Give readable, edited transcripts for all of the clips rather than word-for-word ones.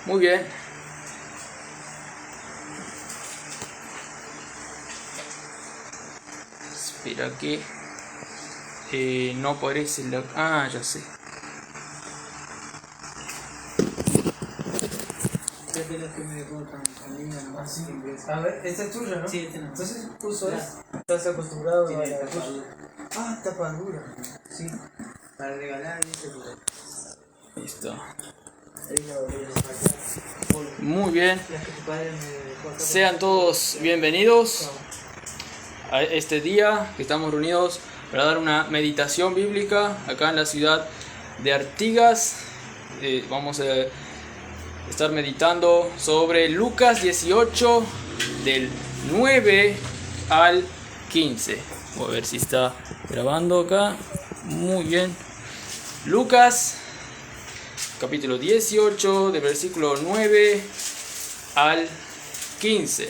Muy bien. Espera que no aparece la... Ah, ya sé. A ver, esta es tuya, ¿no? Sí, este no. Entonces puso Ya. es. Estás acostumbrado Tiene a la tapadura. Ah, tapadura. Sí. Para regalar, dice Listo. Ahí la voy a sacar. Muy bien. las que tu padre me dejó. Sean todos bienvenidos a este día que estamos reunidos para dar una meditación bíblica acá en la ciudad de Artigas. Vamos a estar meditando sobre Lucas 18 del 9 al 15. Voy a ver si está grabando acá. Muy bien. Lucas capítulo 18 del versículo 9 al 15.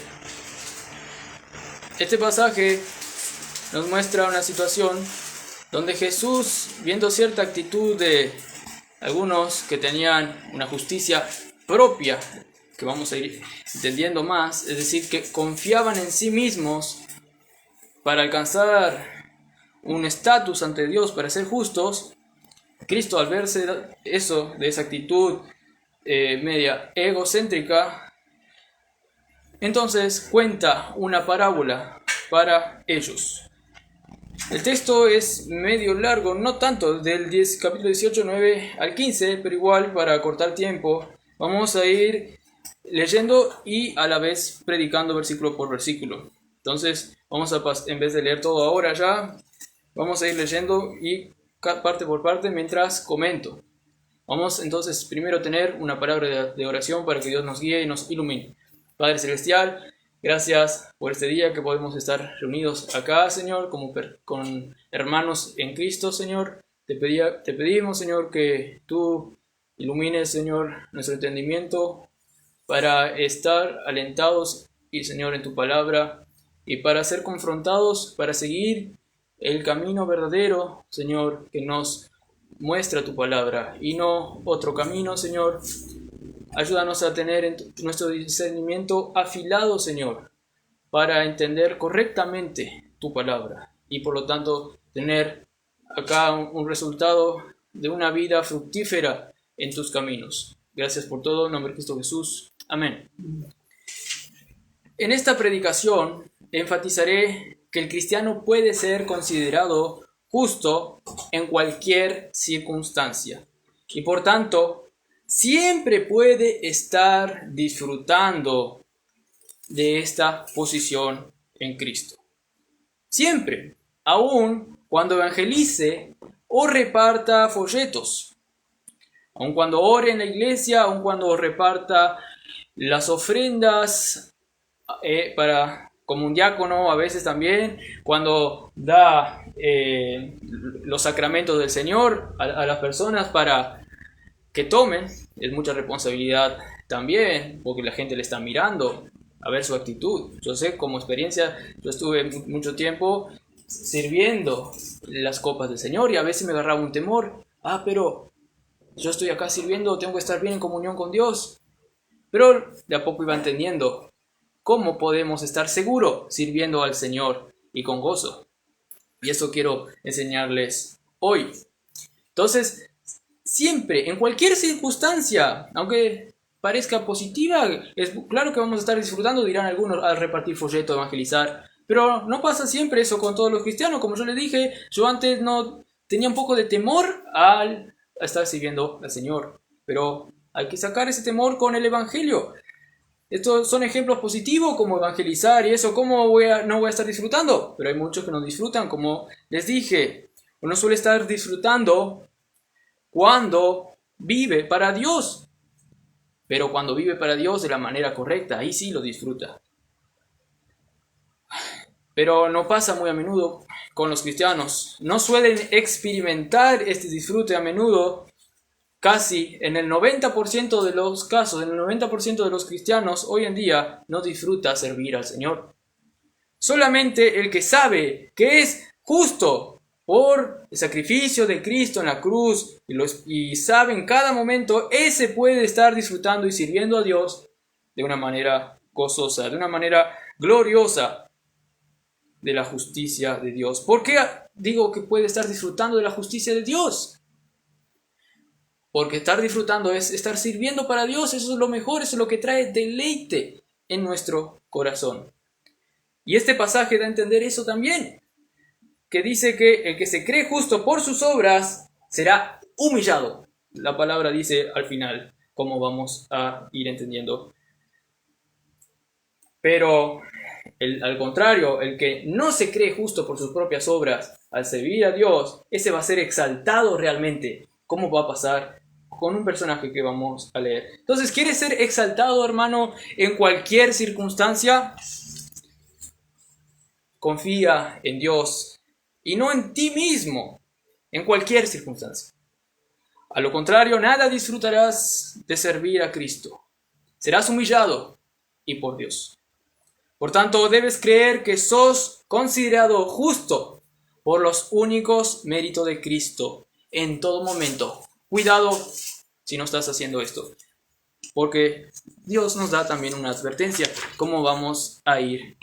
Este pasaje nos muestra una situación donde Jesús, viendo cierta actitud de algunos que tenían una justicia propia, que vamos a ir entendiendo más, es decir, que confiaban en sí mismos para alcanzar un estatus ante Dios, para ser justos, Cristo, al verse eso, de esa actitud media egocéntrica, entonces cuenta una parábola para ellos. El texto es medio largo, no tanto, del capítulo 18, 9 al 15, pero igual, para cortar tiempo, vamos a ir leyendo y a la vez predicando versículo por versículo. Entonces, vamos a en vez de leer todo ahora ya, vamos a ir leyendo y parte por parte mientras comento. Vamos entonces primero a tener una palabra de oración para que Dios nos guíe y nos ilumine. Padre Celestial, gracias por este día que podemos estar reunidos acá, Señor, con hermanos en Cristo, Señor. Te pedimos, Señor, que tú ilumines, Señor, nuestro entendimiento para estar alentados y, Señor, en tu palabra y para ser confrontados, para seguir el camino verdadero, Señor, que nos muestra tu palabra y no otro camino, Señor. Ayúdanos a tener nuestro discernimiento afilado, Señor, para entender correctamente tu palabra y por lo tanto tener acá un resultado de una vida fructífera en tus caminos. Gracias por todo, en nombre de Cristo Jesús. Amén. En esta predicación enfatizaré que el cristiano puede ser considerado justo en cualquier circunstancia y por tanto siempre puede estar disfrutando de esta posición en Cristo. Siempre, aun cuando evangelice o reparta folletos, aun cuando ore en la iglesia, aun cuando reparta las ofrendas como un diácono, a veces también, cuando da los sacramentos del Señor a las personas para que tomen, es mucha responsabilidad también, porque la gente le está mirando a ver su actitud. Yo sé, como experiencia, yo estuve mucho tiempo sirviendo las copas del Señor y a veces me agarraba un temor. Pero yo estoy acá sirviendo, tengo que estar bien en comunión con Dios. Pero de a poco iba entendiendo cómo podemos estar seguros sirviendo al Señor y con gozo. Y eso quiero enseñarles hoy. Entonces, siempre, en cualquier circunstancia, aunque parezca positiva, es claro que vamos a estar disfrutando, dirán algunos, al repartir folleto, evangelizar. Pero no pasa siempre eso con todos los cristianos. Como yo les dije, yo antes no tenía un poco de temor al estar sirviendo al Señor. Pero hay que sacar ese temor con el Evangelio. Estos son ejemplos positivos como evangelizar y eso. ¿Cómo no voy a estar disfrutando? Pero hay muchos que no disfrutan, como les dije. Uno suele estar disfrutando cuando vive para Dios. Pero cuando vive para Dios de la manera correcta, ahí sí lo disfruta. Pero no pasa muy a menudo con los cristianos. No suelen experimentar este disfrute a menudo. Casi en el 90% de los casos, en el 90% de los cristianos hoy en día no disfruta servir al Señor. Solamente el que sabe que es justo por el sacrificio de Cristo en la cruz y sabe en cada momento, ese puede estar disfrutando y sirviendo a Dios de una manera gozosa, de una manera gloriosa de la justicia de Dios. ¿Por qué digo que puede estar disfrutando de la justicia de Dios? Porque estar disfrutando es estar sirviendo para Dios. Eso es lo mejor, eso es lo que trae deleite en nuestro corazón. Y este pasaje da a entender eso también, que dice que el que se cree justo por sus obras será humillado. La palabra dice al final, como vamos a ir entendiendo. Pero al contrario, el que no se cree justo por sus propias obras, al servir a Dios, ese va a ser exaltado realmente. ¿Cómo va a pasar con un personaje que vamos a leer? Entonces, ¿quieres ser exaltado, hermano, en cualquier circunstancia? Confía en Dios y no en ti mismo, en cualquier circunstancia. A lo contrario, nada disfrutarás de servir a Cristo. Serás humillado y por Dios. Por tanto, debes creer que sos considerado justo por los únicos méritos de Cristo en todo momento. Cuidado si no estás haciendo esto, porque Dios nos da también una advertencia, como vamos a ir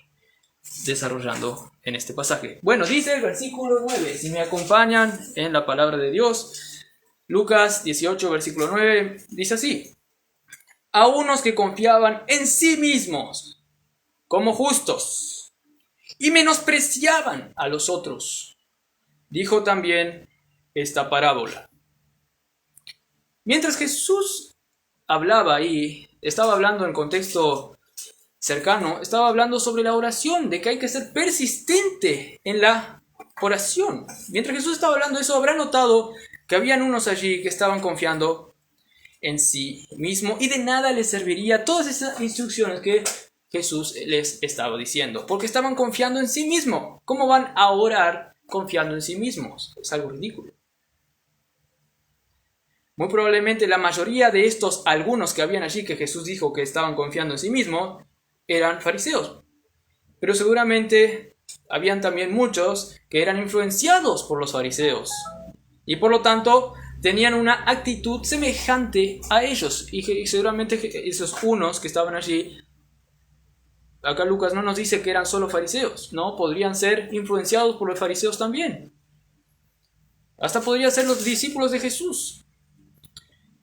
desarrollando en este pasaje. Bueno, dice el versículo 9, si me acompañan en la palabra de Dios, Lucas 18, versículo 9, dice así: a unos que confiaban en sí mismos como justos y menospreciaban a los otros, dijo también esta parábola. Mientras Jesús hablaba ahí, estaba hablando en contexto cercano, estaba hablando sobre la oración, de que hay que ser persistente en la oración. Mientras Jesús estaba hablando eso, habrá notado que habían unos allí que estaban confiando en sí mismo y de nada les serviría todas esas instrucciones que Jesús les estaba diciendo, porque estaban confiando en sí mismo. ¿Cómo van a orar confiando en sí mismos? Es algo ridículo. Muy probablemente la mayoría de estos algunos que habían allí que Jesús dijo que estaban confiando en sí mismos eran fariseos. Pero seguramente habían también muchos que eran influenciados por los fariseos y por lo tanto tenían una actitud semejante a ellos. Y seguramente esos unos que estaban allí, acá Lucas no nos dice que eran solo fariseos, no, podrían ser influenciados por los fariseos también. Hasta podrían ser los discípulos de Jesús.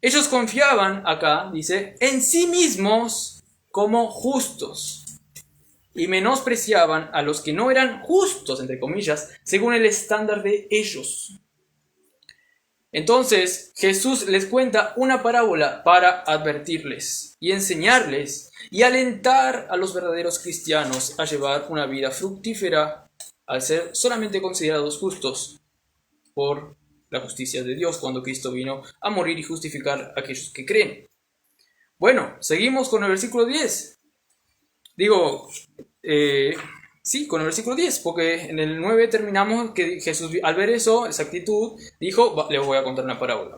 Ellos confiaban, acá dice, en sí mismos como justos y menospreciaban a los que no eran justos, entre comillas, según el estándar de ellos. Entonces Jesús les cuenta una parábola para advertirles y enseñarles y alentar a los verdaderos cristianos a llevar una vida fructífera al ser solamente considerados justos por la justicia de Dios cuando Cristo vino a morir y justificar a aquellos que creen. Bueno, seguimos con el versículo 10. Con el versículo 10, porque en el 9 terminamos que Jesús, al ver eso, esa actitud, dijo, les voy a contar una parábola,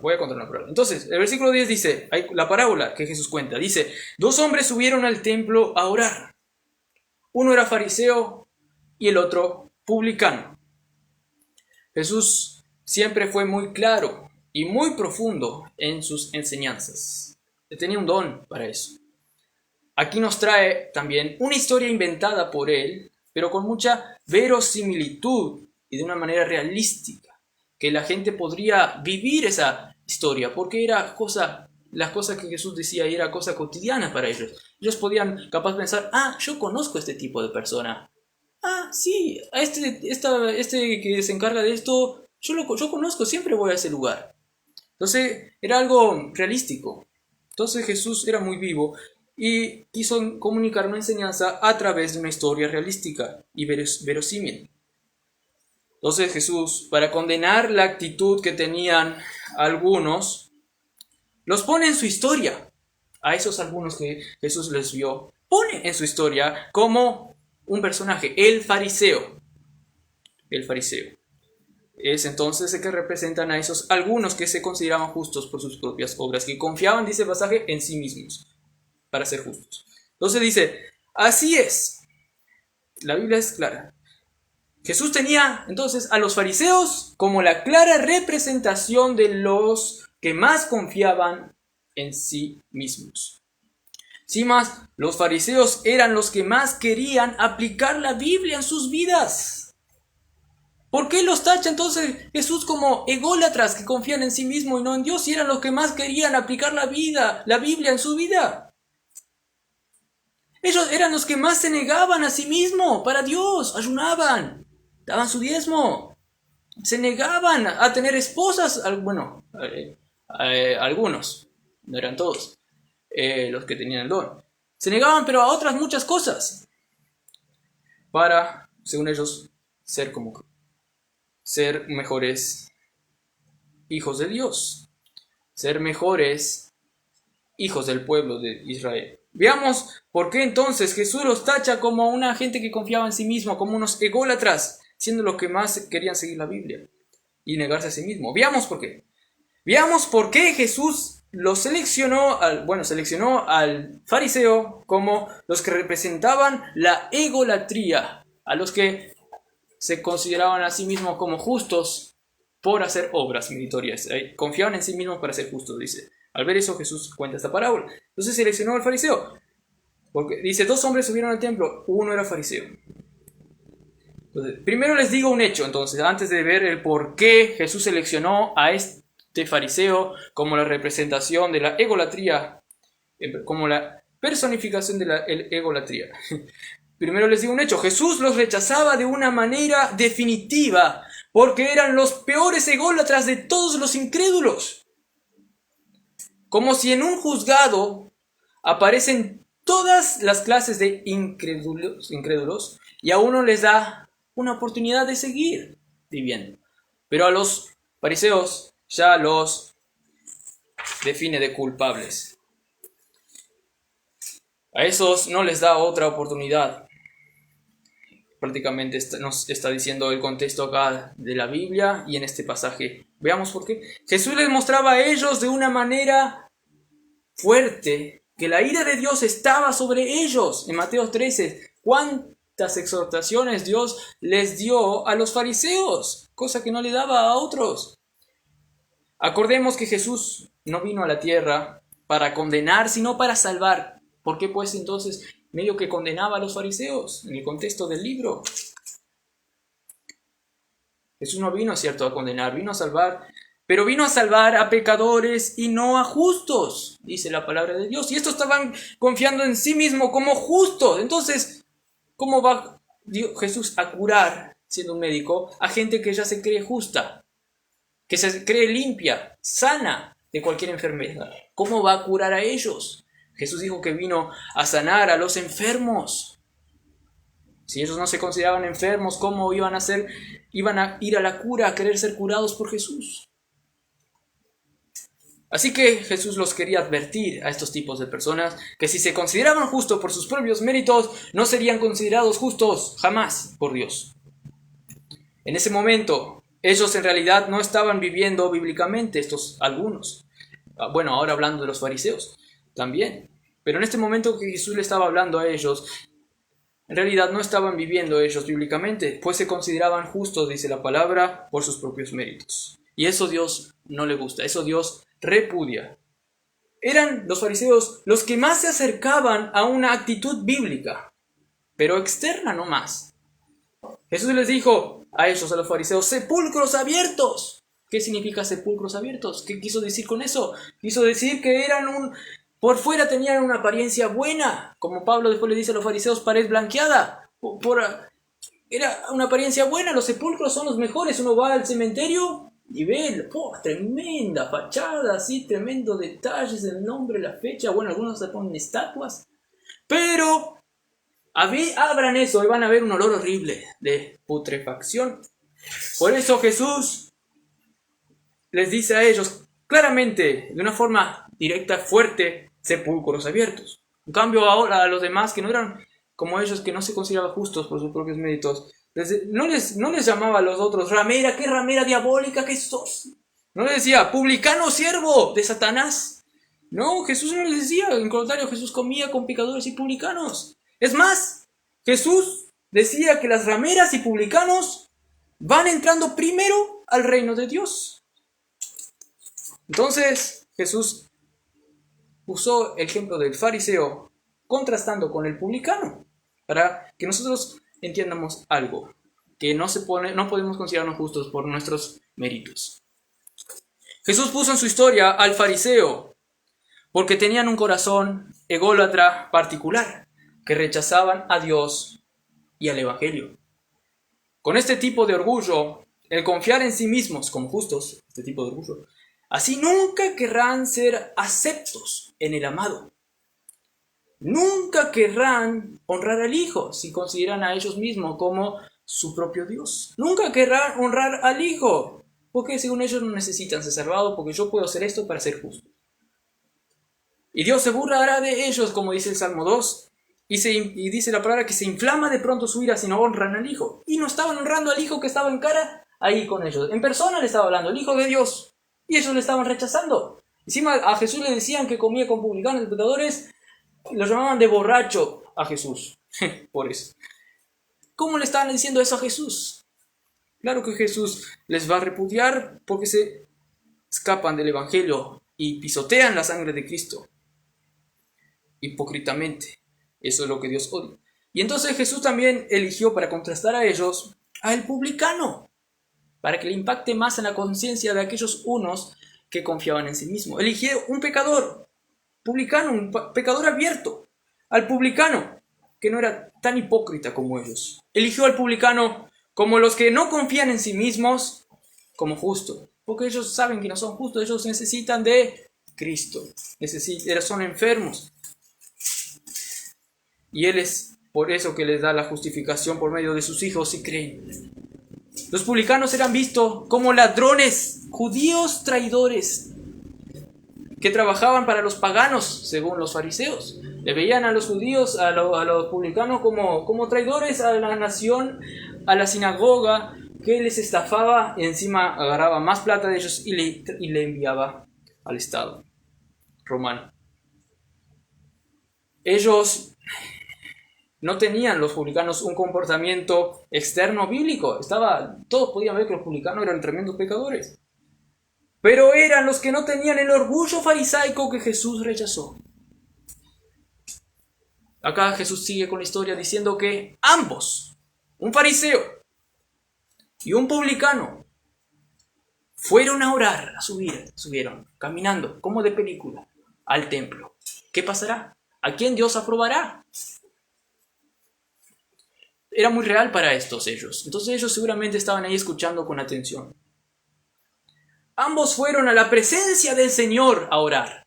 Entonces, el versículo 10 dice, hay la parábola que Jesús cuenta, dice, 2 hombres subieron al templo a orar. Uno era fariseo y el otro publicano. Jesús siempre fue muy claro y muy profundo en sus enseñanzas. Tenía un don para eso. Aquí nos trae también una historia inventada por él, pero con mucha verosimilitud y de una manera realística, que la gente podría vivir esa historia, porque las cosas que Jesús decía era cosa cotidiana para ellos. Ellos podían capaz pensar, yo conozco a este tipo de persona. Sí, a este que se encarga de esto, yo conozco, siempre voy a ese lugar. Entonces era algo realístico. Entonces Jesús era muy vivo y quiso comunicar una enseñanza a través de una historia realística y verosímil. Entonces Jesús, para condenar la actitud que tenían algunos, los pone en su historia. A esos algunos que Jesús les vio, pone en su historia como un personaje, el fariseo. El fariseo. Es entonces el que representan a esos algunos que se consideraban justos por sus propias obras, que confiaban, dice el pasaje, en sí mismos para ser justos. Entonces dice, así es, la Biblia es clara, Jesús tenía entonces a los fariseos como la clara representación de los que más confiaban en sí mismos. Sin más, los fariseos eran los que más querían aplicar la Biblia en sus vidas. ¿Por qué los tacha entonces Jesús como ególatras que confían en sí mismos y no en Dios? Si eran los que más querían aplicar la Biblia en su vida. Ellos eran los que más se negaban a sí mismos para Dios, ayunaban, daban su diezmo, se negaban a tener esposas, bueno, algunos, no eran todos los que tenían el don. Se negaban pero a otras muchas cosas para, según ellos, ser mejores hijos de Dios, ser mejores hijos del pueblo de Israel. Veamos por qué entonces Jesús los tacha como una gente que confiaba en sí mismo, como unos ególatras, siendo los que más querían seguir la Biblia y negarse a sí mismo. Veamos por qué. Veamos por qué Jesús los seleccionó al fariseo como los que representaban la egolatría, a los que se consideraban a sí mismos como justos por hacer obras meritorias. Confiaban en sí mismos para ser justos, dice. Al ver eso, Jesús cuenta esta parábola. Entonces seleccionó al fariseo. Porque dice, 2 hombres subieron al templo, uno era fariseo. Entonces, primero les digo un hecho, entonces, antes de ver el por qué Jesús seleccionó a este fariseo como la representación de la egolatría, como la personificación de la egolatría. Primero les digo un hecho, Jesús los rechazaba de una manera definitiva, porque eran los peores ególatras de todos los incrédulos. Como si en un juzgado aparecen todas las clases de incrédulos y a uno les da una oportunidad de seguir viviendo. Pero a los fariseos ya los define de culpables. A esos no les da otra oportunidad. Prácticamente nos está diciendo el contexto acá de la Biblia y en este pasaje. Veamos por qué. Jesús les mostraba a ellos de una manera fuerte que la ira de Dios estaba sobre ellos. En Mateo 13, cuántas exhortaciones Dios les dio a los fariseos, cosa que no le daba a otros. Acordemos que Jesús no vino a la tierra para condenar, sino para salvar. ¿Por qué pues entonces medio que condenaba a los fariseos en el contexto del libro? Jesús no vino, cierto, a condenar, vino a salvar, pero vino a salvar a pecadores y no a justos, dice la palabra de Dios. Y estos estaban confiando en sí mismos como justos. Entonces, ¿cómo va Jesús a curar, siendo un médico, a gente que ya se cree justa, que se cree limpia, sana de cualquier enfermedad? ¿Cómo va a curar a ellos? Jesús dijo que vino a sanar a los enfermos. Si ellos no se consideraban enfermos, ¿cómo iban a ir a la cura, a querer ser curados por Jesús? Así que Jesús los quería advertir a estos tipos de personas que si se consideraban justos por sus propios méritos, no serían considerados justos jamás por Dios. En ese momento, ellos en realidad no estaban viviendo bíblicamente, algunos. Bueno, ahora hablando de los fariseos también. Pero en este momento que Jesús le estaba hablando a ellos, en realidad no estaban viviendo ellos bíblicamente, pues se consideraban justos, dice la palabra, por sus propios méritos. Y eso Dios no le gusta, eso Dios repudia. Eran los fariseos los que más se acercaban a una actitud bíblica, pero externa no más. Jesús les dijo a ellos, a los fariseos, sepulcros abiertos. ¿Qué significa sepulcros abiertos? ¿Qué quiso decir con eso? Quiso decir que por fuera tenían una apariencia buena, como Pablo después le dice a los fariseos, pared blanqueada. Era una apariencia buena, los sepulcros son los mejores. Uno va al cementerio y ve, tremenda fachada, así, tremendo detalles, el nombre, la fecha. Bueno, algunos se ponen estatuas. Pero abran eso y van a ver un olor horrible de putrefacción. Por eso Jesús les dice a ellos claramente, de una forma directa, fuerte, sepulcros abiertos. En cambio ahora a los demás que no eran como ellos, que no se consideraban justos por sus propios méritos, no les llamaba a los otros ramera, qué ramera diabólica que sos. No les decía publicano siervo de Satanás. No, Jesús no les decía. En contrario, Jesús comía con pecadores y publicanos. Es más, Jesús decía que las rameras y publicanos van entrando primero al reino de Dios. Entonces Jesús usó el ejemplo del fariseo contrastando con el publicano para que nosotros entiendamos algo, que no podemos considerarnos justos por nuestros méritos. Jesús puso en su historia al fariseo porque tenían un corazón ególatra particular, que rechazaban a Dios y al Evangelio. Con este tipo de orgullo, el confiar en sí mismos como justos, este tipo de orgullo, así nunca querrán ser aceptos en el amado. Nunca querrán honrar al Hijo si consideran a ellos mismos como su propio Dios. Nunca querrán honrar al Hijo, porque según ellos no necesitan ser salvados, porque yo puedo hacer esto para ser justo. Y Dios se burlará de ellos, como dice el Salmo 2, y dice la palabra que se inflama de pronto su ira si no honran al Hijo. Y no estaban honrando al Hijo que estaba en cara ahí con ellos. En persona le estaba hablando, el Hijo de Dios, y ellos le estaban rechazando. Encima a Jesús le decían que comía con publicanos y pecadores, lo llamaban de borracho a Jesús. Por eso. ¿Cómo le estaban diciendo eso a Jesús? Claro que Jesús les va a repudiar porque se escapan del Evangelio y pisotean la sangre de Cristo. Hipócritamente. Eso es lo que Dios odia. Y entonces Jesús también eligió para contrastar a ellos al publicano, para que le impacte más en la conciencia de aquellos unos que confiaban en sí mismos. Eligió un pecador, publicano, un pecador abierto, al publicano, que no era tan hipócrita como ellos. Eligió al publicano como los que no confían en sí mismos como justo, porque ellos saben que no son justos, ellos necesitan de Cristo, son enfermos. Y Él es por eso que les da la justificación por medio de sus hijos si creen. Los publicanos eran vistos como ladrones, judíos traidores, que trabajaban para los paganos, según los fariseos. Le veían a los judíos, a los publicanos, como traidores a la nación, a la sinagoga, que les estafaba y encima agarraba más plata de ellos y le enviaba al Estado romano. Ellos no tenían, los publicanos, un comportamiento externo bíblico. Todos podían ver que los publicanos eran tremendos pecadores. Pero eran los que no tenían el orgullo farisaico que Jesús rechazó. Acá Jesús sigue con la historia diciendo que ambos, un fariseo y un publicano, fueron a orar, subieron, caminando, como de película, al templo. ¿Qué pasará? ¿A quién Dios aprobará? Era muy real para ellos. Entonces ellos seguramente estaban ahí escuchando con atención. Ambos fueron a la presencia del Señor a orar,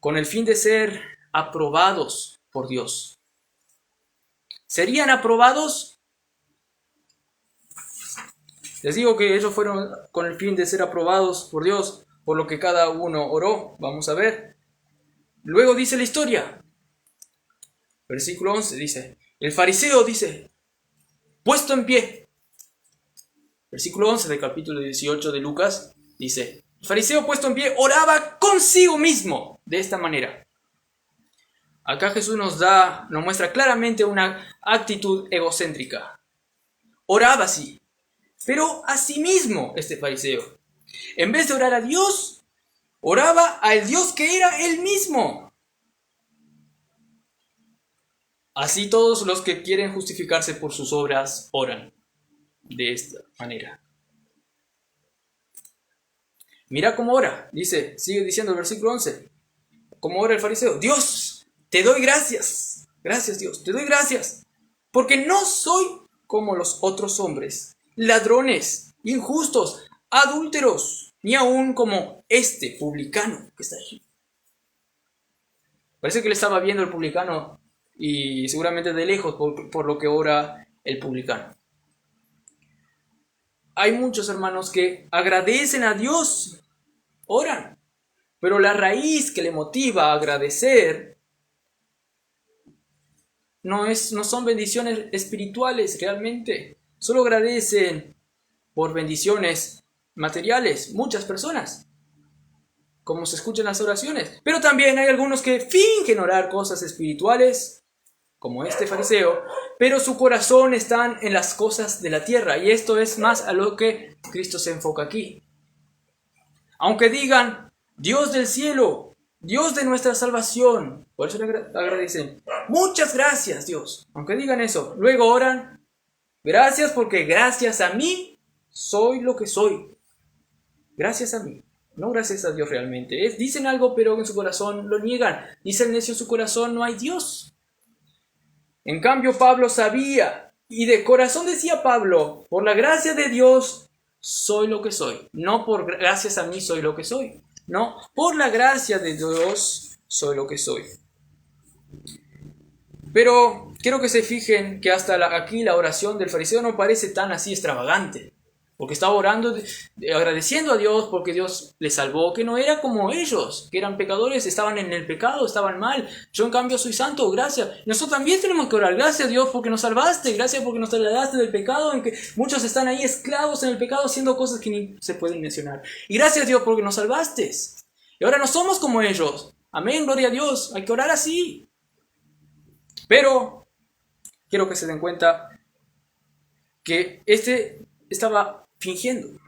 con el fin de ser aprobados por Dios. ¿Serían aprobados? Les digo que ellos fueron con el fin de ser aprobados por Dios, por lo que cada uno oró. Vamos a ver. Luego dice la historia. Versículo 11 dice, el fariseo dice, puesto en pie. Versículo 11 del capítulo 18 de Lucas dice, el fariseo puesto en pie oraba consigo mismo de esta manera. Acá Jesús nos muestra claramente una actitud egocéntrica. Oraba así, pero a sí mismo este fariseo. En vez de orar a Dios, oraba al Dios que era él mismo. Así todos los que quieren justificarse por sus obras oran de esta manera. Mira cómo ora, sigue diciendo el versículo 11. ¿Cómo ora el fariseo? Dios, te doy gracias. Gracias Dios, te doy gracias. Porque no soy como los otros hombres, ladrones, injustos, adúlteros, ni aún como este publicano que está allí. Parece que le estaba viendo el publicano y seguramente de lejos por lo que ora el publicano. Hay muchos hermanos que agradecen a Dios, oran, pero la raíz que le motiva a agradecer no son bendiciones espirituales realmente. Solo agradecen por bendiciones materiales, muchas personas, como se escucha en las oraciones. Pero también hay algunos que fingen orar cosas espirituales como este fariseo, pero su corazón está en las cosas de la tierra, y esto es más a lo que Cristo se enfoca aquí. Aunque digan, Dios del cielo, Dios de nuestra salvación, por eso le agradecen, muchas gracias Dios, aunque digan eso, luego oran, gracias porque gracias a mí soy lo que soy, gracias a mí, no gracias a Dios realmente. Dicen algo pero en su corazón lo niegan, dice el necio en su corazón no hay Dios. En cambio Pablo sabía, y de corazón decía Pablo, por la gracia de Dios soy lo que soy, no por gracias a mí soy lo que soy, no, por la gracia de Dios soy lo que soy. Pero quiero que se fijen que hasta aquí la oración del fariseo no parece tan así extravagante, porque estaba orando, agradeciendo a Dios porque Dios le salvó, que no era como ellos, que eran pecadores, estaban en el pecado, estaban mal. Yo en cambio soy santo, gracias. Nosotros también tenemos que orar, gracias a Dios porque nos salvaste, gracias porque nos trasladaste del pecado, en que muchos están ahí esclavos en el pecado haciendo cosas que ni se pueden mencionar. Y gracias a Dios porque nos salvaste. Y ahora no somos como ellos. Amén, gloria a Dios, hay que orar así. Pero quiero que se den cuenta que estaba fingiendo.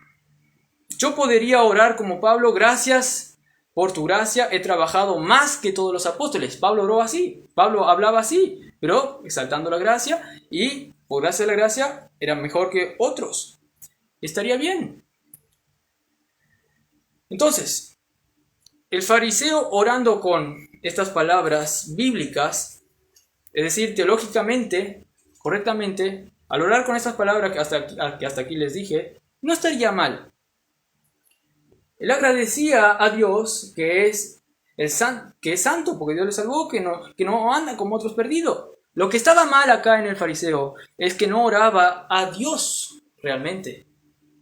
Yo podría orar como Pablo, gracias por tu gracia, he trabajado más que todos los apóstoles. Pablo oró así, Pablo hablaba así, pero exaltando la gracia, y por gracia de la gracia era mejor que otros. Estaría bien. Entonces, el fariseo orando con estas palabras bíblicas, es decir, teológicamente, correctamente, al orar con estas palabras que hasta aquí les dije, no estaría mal. Él agradecía a Dios que es santo, porque Dios le salvó, que no anda como otros perdidos. Lo que estaba mal acá en el fariseo es que no oraba a Dios realmente.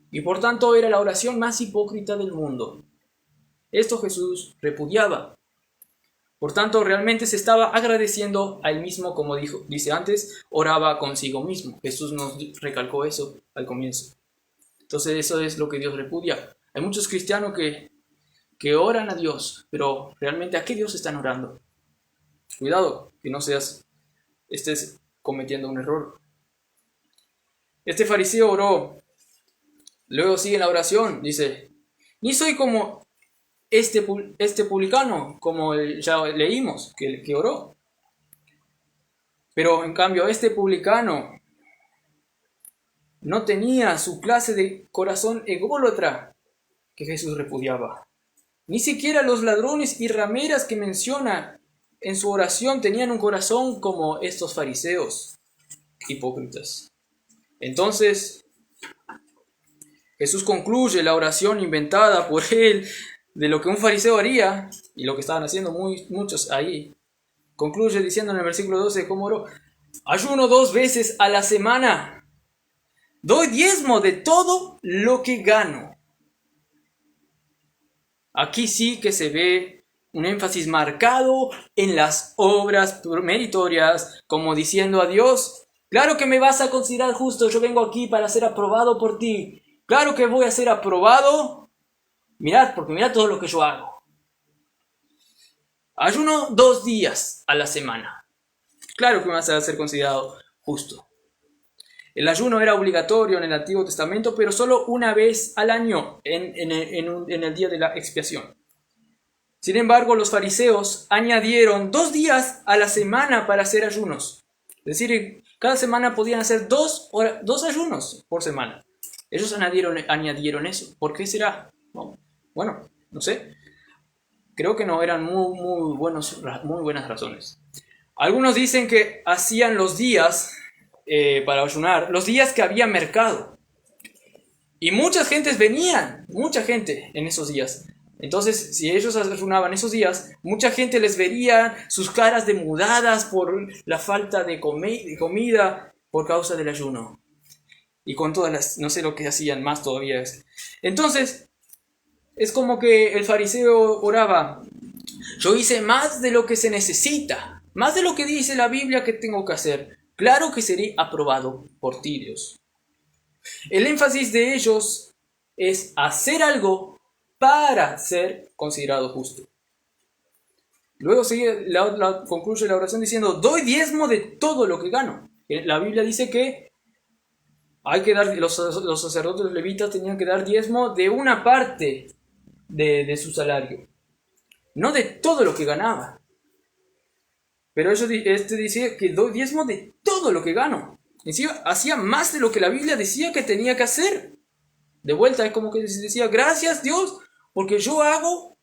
Y por tanto era la oración más hipócrita del mundo. Esto Jesús repudiaba. Por tanto, realmente se estaba agradeciendo a él mismo, como dice antes, oraba consigo mismo. Jesús nos recalcó eso al comienzo. Entonces eso es lo que Dios repudia. Hay muchos cristianos que oran a Dios, pero realmente ¿a qué Dios están orando? Cuidado, que no estés cometiendo un error. Este fariseo oró, luego sigue la oración, dice, ni soy como este publicano, como ya leímos, que oró. Pero en cambio este publicano no tenía su clase de corazón ególatra que Jesús repudiaba. Ni siquiera los ladrones y rameras que menciona en su oración tenían un corazón como estos fariseos hipócritas. Entonces, Jesús concluye la oración inventada por él de lo que un fariseo haría, y lo que estaban haciendo muchos ahí. Concluye diciendo en el versículo 12 cómo oró: ayuno 2 veces a la semana, doy diezmo de todo lo que gano. Aquí sí que se ve un énfasis marcado en las obras meritorias, como diciendo a Dios, claro que me vas a considerar justo, yo vengo aquí para ser aprobado por ti, claro que voy a ser aprobado, porque mirad todo lo que yo hago. Ayuno 2 días a la semana, claro que me vas a ser considerado justo. El ayuno era obligatorio en el Antiguo Testamento, pero solo una vez al año en el día de la expiación. Sin embargo, los fariseos añadieron 2 días a la semana para hacer ayunos. Es decir, cada semana podían hacer 2 ayunos por semana. Ellos añadieron eso. ¿Por qué será? Bueno, no sé. Creo que no eran muy buenas razones. Algunos dicen que hacían los días para ayunar, los días que había mercado. Y mucha gente en esos días. Entonces, si ellos ayunaban esos días, mucha gente les vería sus caras demudadas por la falta de comida por causa del ayuno. Y con todas las, no sé lo que hacían más todavía. Entonces, es como que el fariseo oraba: yo hice más de lo que se necesita, más de lo que dice la Biblia que tengo que hacer. Claro que seré aprobado por ti, Dios. El énfasis de ellos es hacer algo para ser considerado justo. Luego concluye la oración diciendo, doy diezmo de todo lo que gano. La Biblia dice que hay que dar, los sacerdotes levitas tenían que dar diezmo de una parte de su salario, no de todo lo que ganaba. Pero este dice que doy diezmo de todo lo que gano. Encima, hacía más de lo que la Biblia decía que tenía que hacer. De vuelta es como que decía, gracias Dios, porque yo hago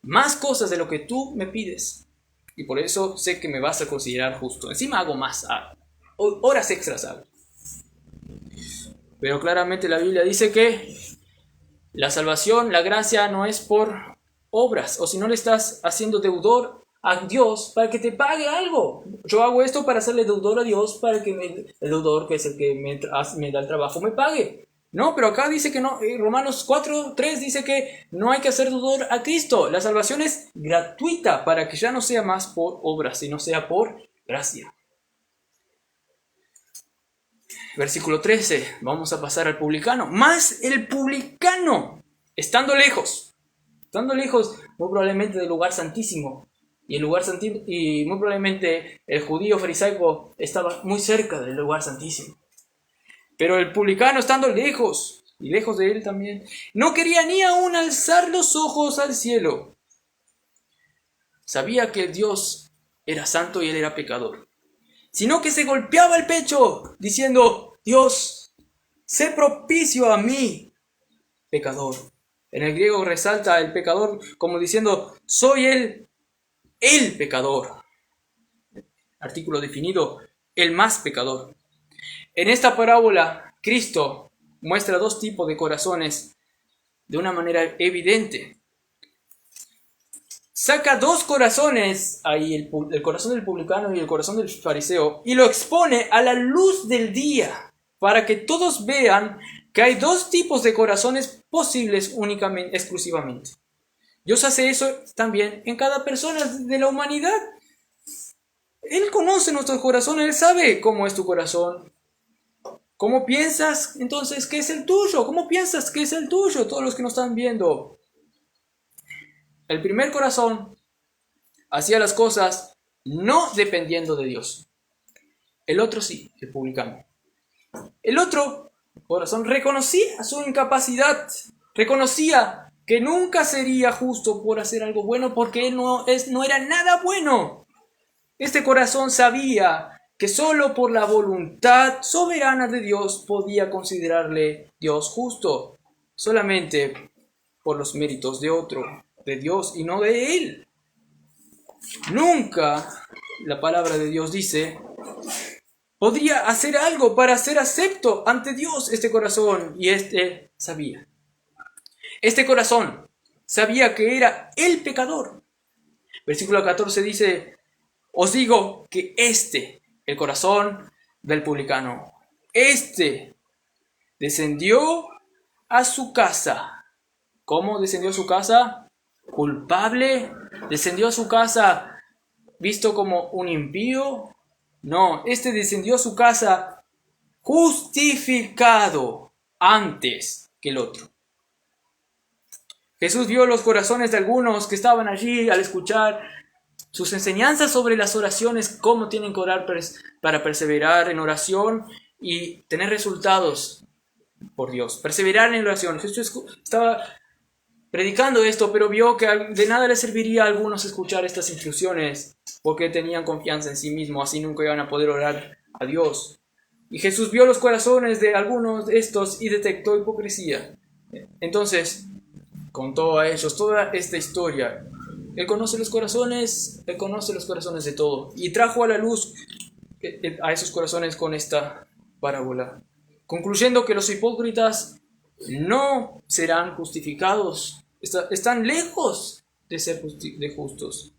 más cosas de lo que tú me pides. Y por eso sé que me vas a considerar justo. Encima hago más, horas extras hago. Pero claramente la Biblia dice que la salvación, la gracia no es por obras, o si no le estás haciendo deudor a Dios para que te pague algo. Yo hago esto para hacerle deudor a Dios para que el deudor, que es el que me da el trabajo, me pague. No, pero acá dice que no. Romanos 4:3 dice que no hay que hacer deudor a Cristo. La salvación es gratuita para que ya no sea más por obras, sino sea por gracia. Versículo 13, vamos a pasar al publicano. Más el publicano, estando lejos, muy probablemente del lugar santísimo, y muy probablemente el judío farisaico estaba muy cerca del lugar santísimo. Pero el publicano, estando lejos, y lejos de él también, no quería ni aún alzar los ojos al cielo. Sabía que Dios era santo y él era pecador, sino que se golpeaba el pecho, diciendo, Dios, sé propicio a mí, pecador. En el griego resalta el pecador como diciendo, soy el pecador. Artículo definido, el más pecador. En esta parábola, Cristo muestra dos tipos de corazones de una manera evidente. Saca dos corazones, ahí el corazón del publicano y el corazón del fariseo, y lo expone a la luz del día, para que todos vean que hay dos tipos de corazones posibles únicamente, exclusivamente. Dios hace eso también en cada persona de la humanidad. Él conoce nuestros corazones, Él sabe cómo es tu corazón. ¿Cómo piensas entonces que es el tuyo? ¿Cómo piensas que es el tuyo? Todos los que nos están viendo. El primer corazón hacía las cosas no dependiendo de Dios. El otro sí, el publicano. El otro corazón reconocía su incapacidad, reconocía que nunca sería justo por hacer algo bueno porque él no era nada bueno. Este corazón sabía que solo por la voluntad soberana de Dios podía considerarle Dios justo, solamente por los méritos de Dios y no de él. Nunca, la palabra de Dios dice, podría hacer algo para ser acepto ante Dios este corazón, y sabía. Este corazón sabía que era el pecador. Versículo 14 dice, os digo que el corazón del publicano, descendió a su casa. ¿Cómo descendió a su casa? ¿Culpable? ¿Descendió a su casa visto como un impío? No, descendió a su casa justificado antes que el otro. Jesús vio los corazones de algunos que estaban allí al escuchar sus enseñanzas sobre las oraciones, cómo tienen que orar para perseverar en oración y tener resultados por Dios. Perseverar en oración. Jesús estaba predicando esto, pero vio que de nada les serviría a algunos escuchar estas instrucciones porque tenían confianza en sí mismos, así nunca iban a poder orar a Dios. Y Jesús vio los corazones de algunos de estos y detectó hipocresía. Entonces contó a ellos toda esta historia. Él conoce los corazones de todo, y trajo a la luz a esos corazones con esta parábola, concluyendo que los hipócritas no serán justificados, están lejos de ser justos,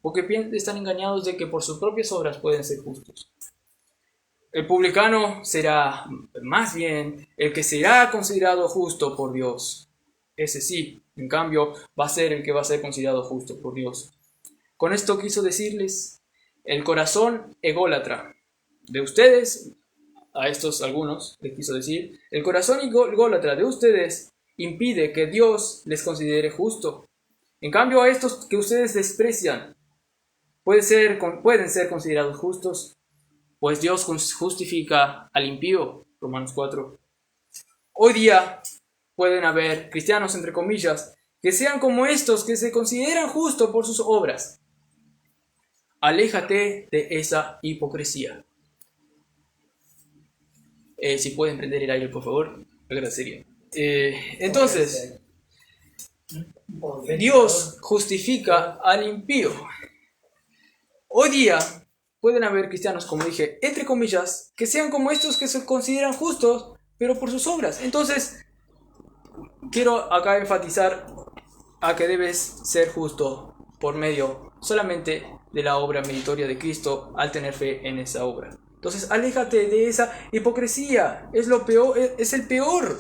porque están engañados de que por sus propias obras pueden ser justos. El publicano será más bien el que será considerado justo por Dios. Ese sí, en cambio, va a ser el que va a ser considerado justo por Dios. Con esto quiso decirles, el corazón ególatra de ustedes, a estos algunos les quiso decir, el corazón ególatra de ustedes impide que Dios les considere justo. En cambio, a estos que ustedes desprecian, pueden ser considerados justos, pues Dios justifica al impío, Romanos 4. Hoy día pueden haber cristianos, entre comillas, que sean como estos, que se consideran justos por sus obras. Aléjate de esa hipocresía. Si pueden prender el aire, por favor, agradecería. Entonces, Dios justifica al impío. Hoy día pueden haber cristianos, como dije, entre comillas, que sean como estos que se consideran justos, pero por sus obras. Entonces, quiero acá enfatizar a que debes ser justo por medio solamente de la obra meritoria de Cristo al tener fe en esa obra. Entonces, aléjate de esa hipocresía. Es lo peor, es el peor,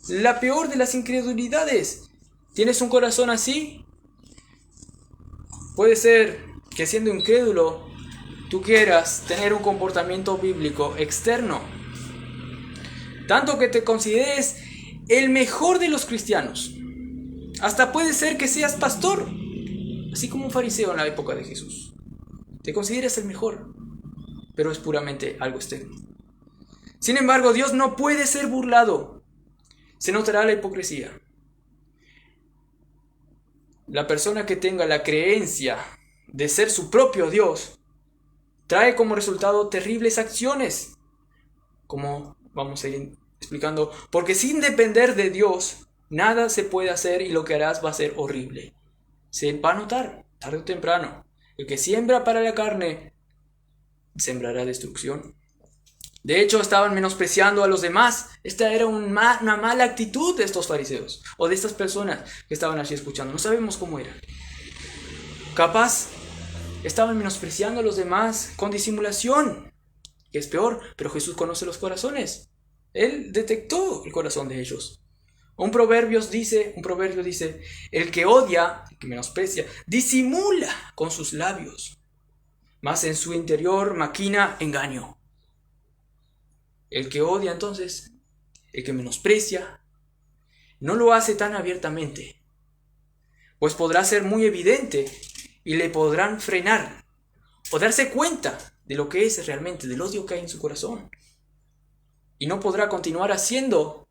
la peor de las incredulidades. ¿Tienes un corazón así? Puede ser que siendo incrédulo tú quieras tener un comportamiento bíblico externo, tanto que te consideres el mejor de los cristianos. Hasta puede ser que seas pastor, así como un fariseo en la época de Jesús. Te consideras el mejor, pero es puramente algo externo. Sin embargo, Dios no puede ser burlado. Se notará la hipocresía. La persona que tenga la creencia de ser su propio Dios trae como resultado terribles acciones, como vamos a ir explicando, porque sin depender de Dios nada se puede hacer y lo que harás va a ser horrible. Se va a notar tarde o temprano. El que siembra para la carne sembrará destrucción. De hecho, estaban menospreciando a los demás. Esta era una mala actitud de estos fariseos o de estas personas que estaban allí escuchando. No sabemos cómo era. Capaz estaban menospreciando a los demás con disimulación, que es peor, pero Jesús conoce los corazones. Él detectó el corazón de ellos. Un proverbio dice, el que odia, el que menosprecia, disimula con sus labios, mas en su interior maquina engaño. El que odia entonces, el que menosprecia, no lo hace tan abiertamente, pues podrá ser muy evidente y le podrán frenar o darse cuenta de lo que es realmente, del odio que hay en su corazón. Y no podrá continuar haciendo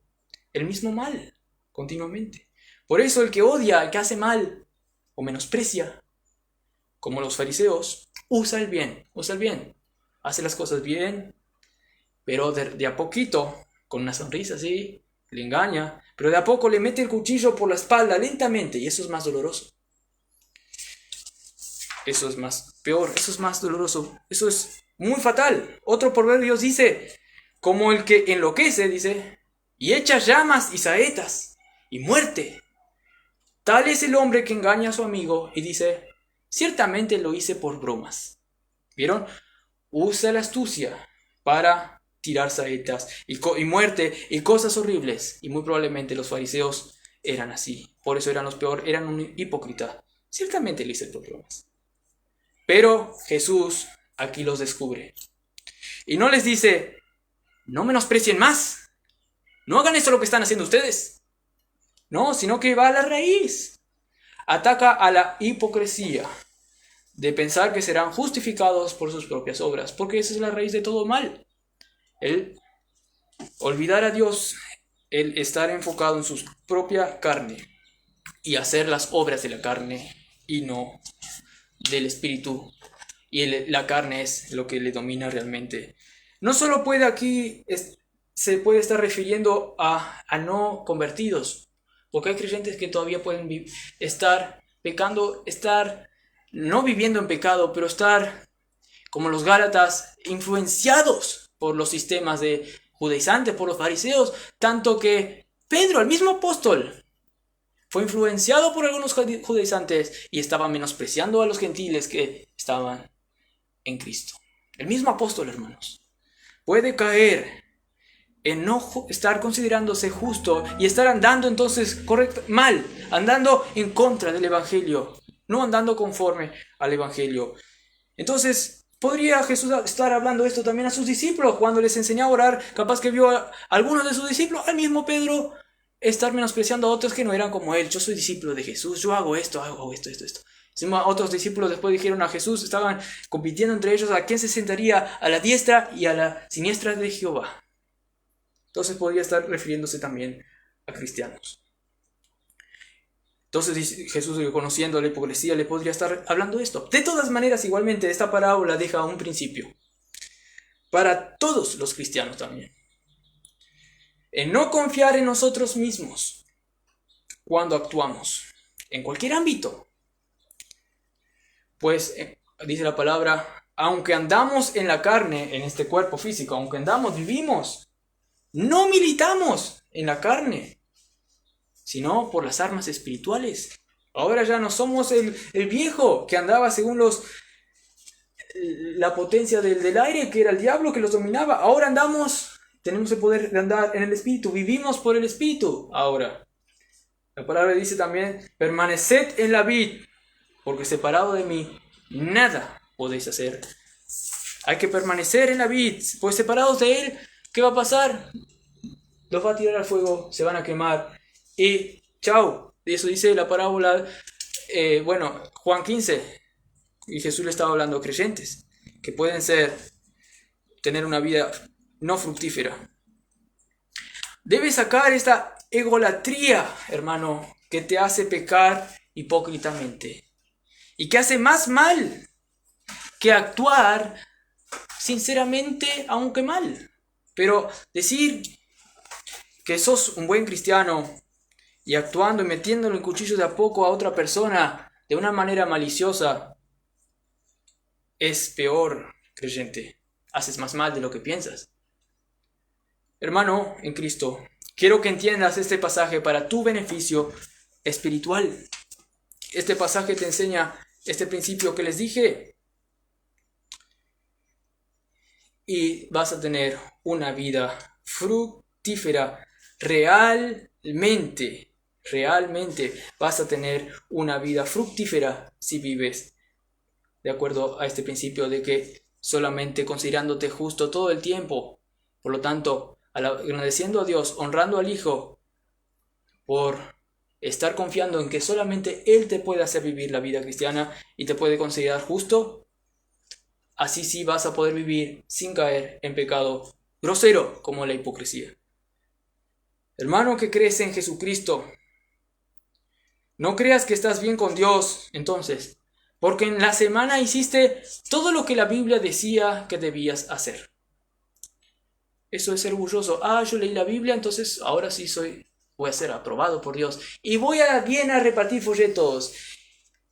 el mismo mal continuamente. Por eso el que odia, el que hace mal o menosprecia, como los fariseos, usa el bien, hace las cosas bien, pero de a poquito, con una sonrisa así, le engaña, pero de a poco le mete el cuchillo por la espalda lentamente, y eso es más doloroso. Eso es más peor, eso es más doloroso, eso es muy fatal. Otro proverbio dice, como el que enloquece, dice, y echa llamas y saetas y muerte. Tal es el hombre que engaña a su amigo y dice, ciertamente lo hice por bromas. ¿Vieron? Usa la astucia para tirar saetas y muerte y cosas horribles. Y muy probablemente los fariseos eran así. Por eso eran los peores, eran un hipócrita. Ciertamente lo hice por bromas. Pero Jesús aquí los descubre. Y no les dice, no menosprecien más. No hagan esto lo que están haciendo ustedes. No, sino que va a la raíz. Ataca a la hipocresía de pensar que serán justificados por sus propias obras, porque esa es la raíz de todo mal. El olvidar a Dios, el estar enfocado en su propia carne y hacer las obras de la carne y no del espíritu. Y la carne es lo que le domina realmente. No solo puede aquí, se puede estar refiriendo a no convertidos, porque hay creyentes que todavía pueden estar pecando, estar no viviendo en pecado, pero estar como los Gálatas, influenciados por los sistemas de judaizantes, por los fariseos, tanto que Pedro, el mismo apóstol, fue influenciado por algunos judaizantes y estaba menospreciando a los gentiles que estaban en Cristo. El mismo apóstol, hermanos, puede caer en no estar considerándose justo y estar andando entonces mal, andando en contra del evangelio, no andando conforme al evangelio. Entonces, ¿podría Jesús estar hablando esto también a sus discípulos cuando les enseñaba a orar? Capaz que vio a algunos de sus discípulos, al mismo Pedro, estar menospreciando a otros que no eran como él. Yo soy discípulo de Jesús, yo hago esto. Encima, otros discípulos después dijeron a Jesús, estaban compitiendo entre ellos a quién se sentaría a la diestra y a la siniestra de Jehová. Entonces podría estar refiriéndose también a cristianos. Entonces Jesús, conociendo la hipocresía, le podría estar hablando de esto. De todas maneras, igualmente, esta parábola deja un principio para todos los cristianos también. En no confiar en nosotros mismos cuando actuamos, en cualquier ámbito. Pues, dice la palabra, aunque andamos en la carne, en este cuerpo físico, aunque andamos, vivimos, no militamos en la carne, sino por las armas espirituales. Ahora ya no somos el viejo que andaba según la potencia del aire, que era el diablo que los dominaba. Ahora tenemos el poder de andar en el Espíritu, vivimos por el Espíritu. Ahora, la palabra dice también, permaneced en la vid, porque separado de mí, nada podéis hacer. Hay que permanecer en la vid, pues separados de él, ¿qué va a pasar? Los va a tirar al fuego, se van a quemar y chao. Eso dice la parábola, Juan 15. Y Jesús le estaba hablando a creyentes que pueden tener una vida no fructífera. Debes sacar esta egolatría, hermano, que te hace pecar hipócritamente y que hace más mal que actuar sinceramente, aunque mal. Pero decir que sos un buen cristiano y actuando y metiéndole el cuchillo de a poco a otra persona de una manera maliciosa es peor, creyente. Haces más mal de lo que piensas. Hermano en Cristo, quiero que entiendas este pasaje para tu beneficio espiritual. Este pasaje te enseña este principio que les dije y vas a tener una vida fructífera. Realmente vas a tener una vida fructífera si vives de acuerdo a este principio de que solamente considerándote justo todo el tiempo, por lo tanto, agradeciendo a Dios, honrando al Hijo, por estar confiando en que solamente Él te puede hacer vivir la vida cristiana y te puede considerar justo, así sí vas a poder vivir sin caer en pecado grosero como la hipocresía. Hermano que crees en Jesucristo, no creas que estás bien con Dios, entonces, porque en la semana hiciste todo lo que la Biblia decía que debías hacer. Eso es ser orgulloso. Yo leí la Biblia, entonces ahora sí voy a ser aprobado por Dios. Y voy bien a repartir folletos.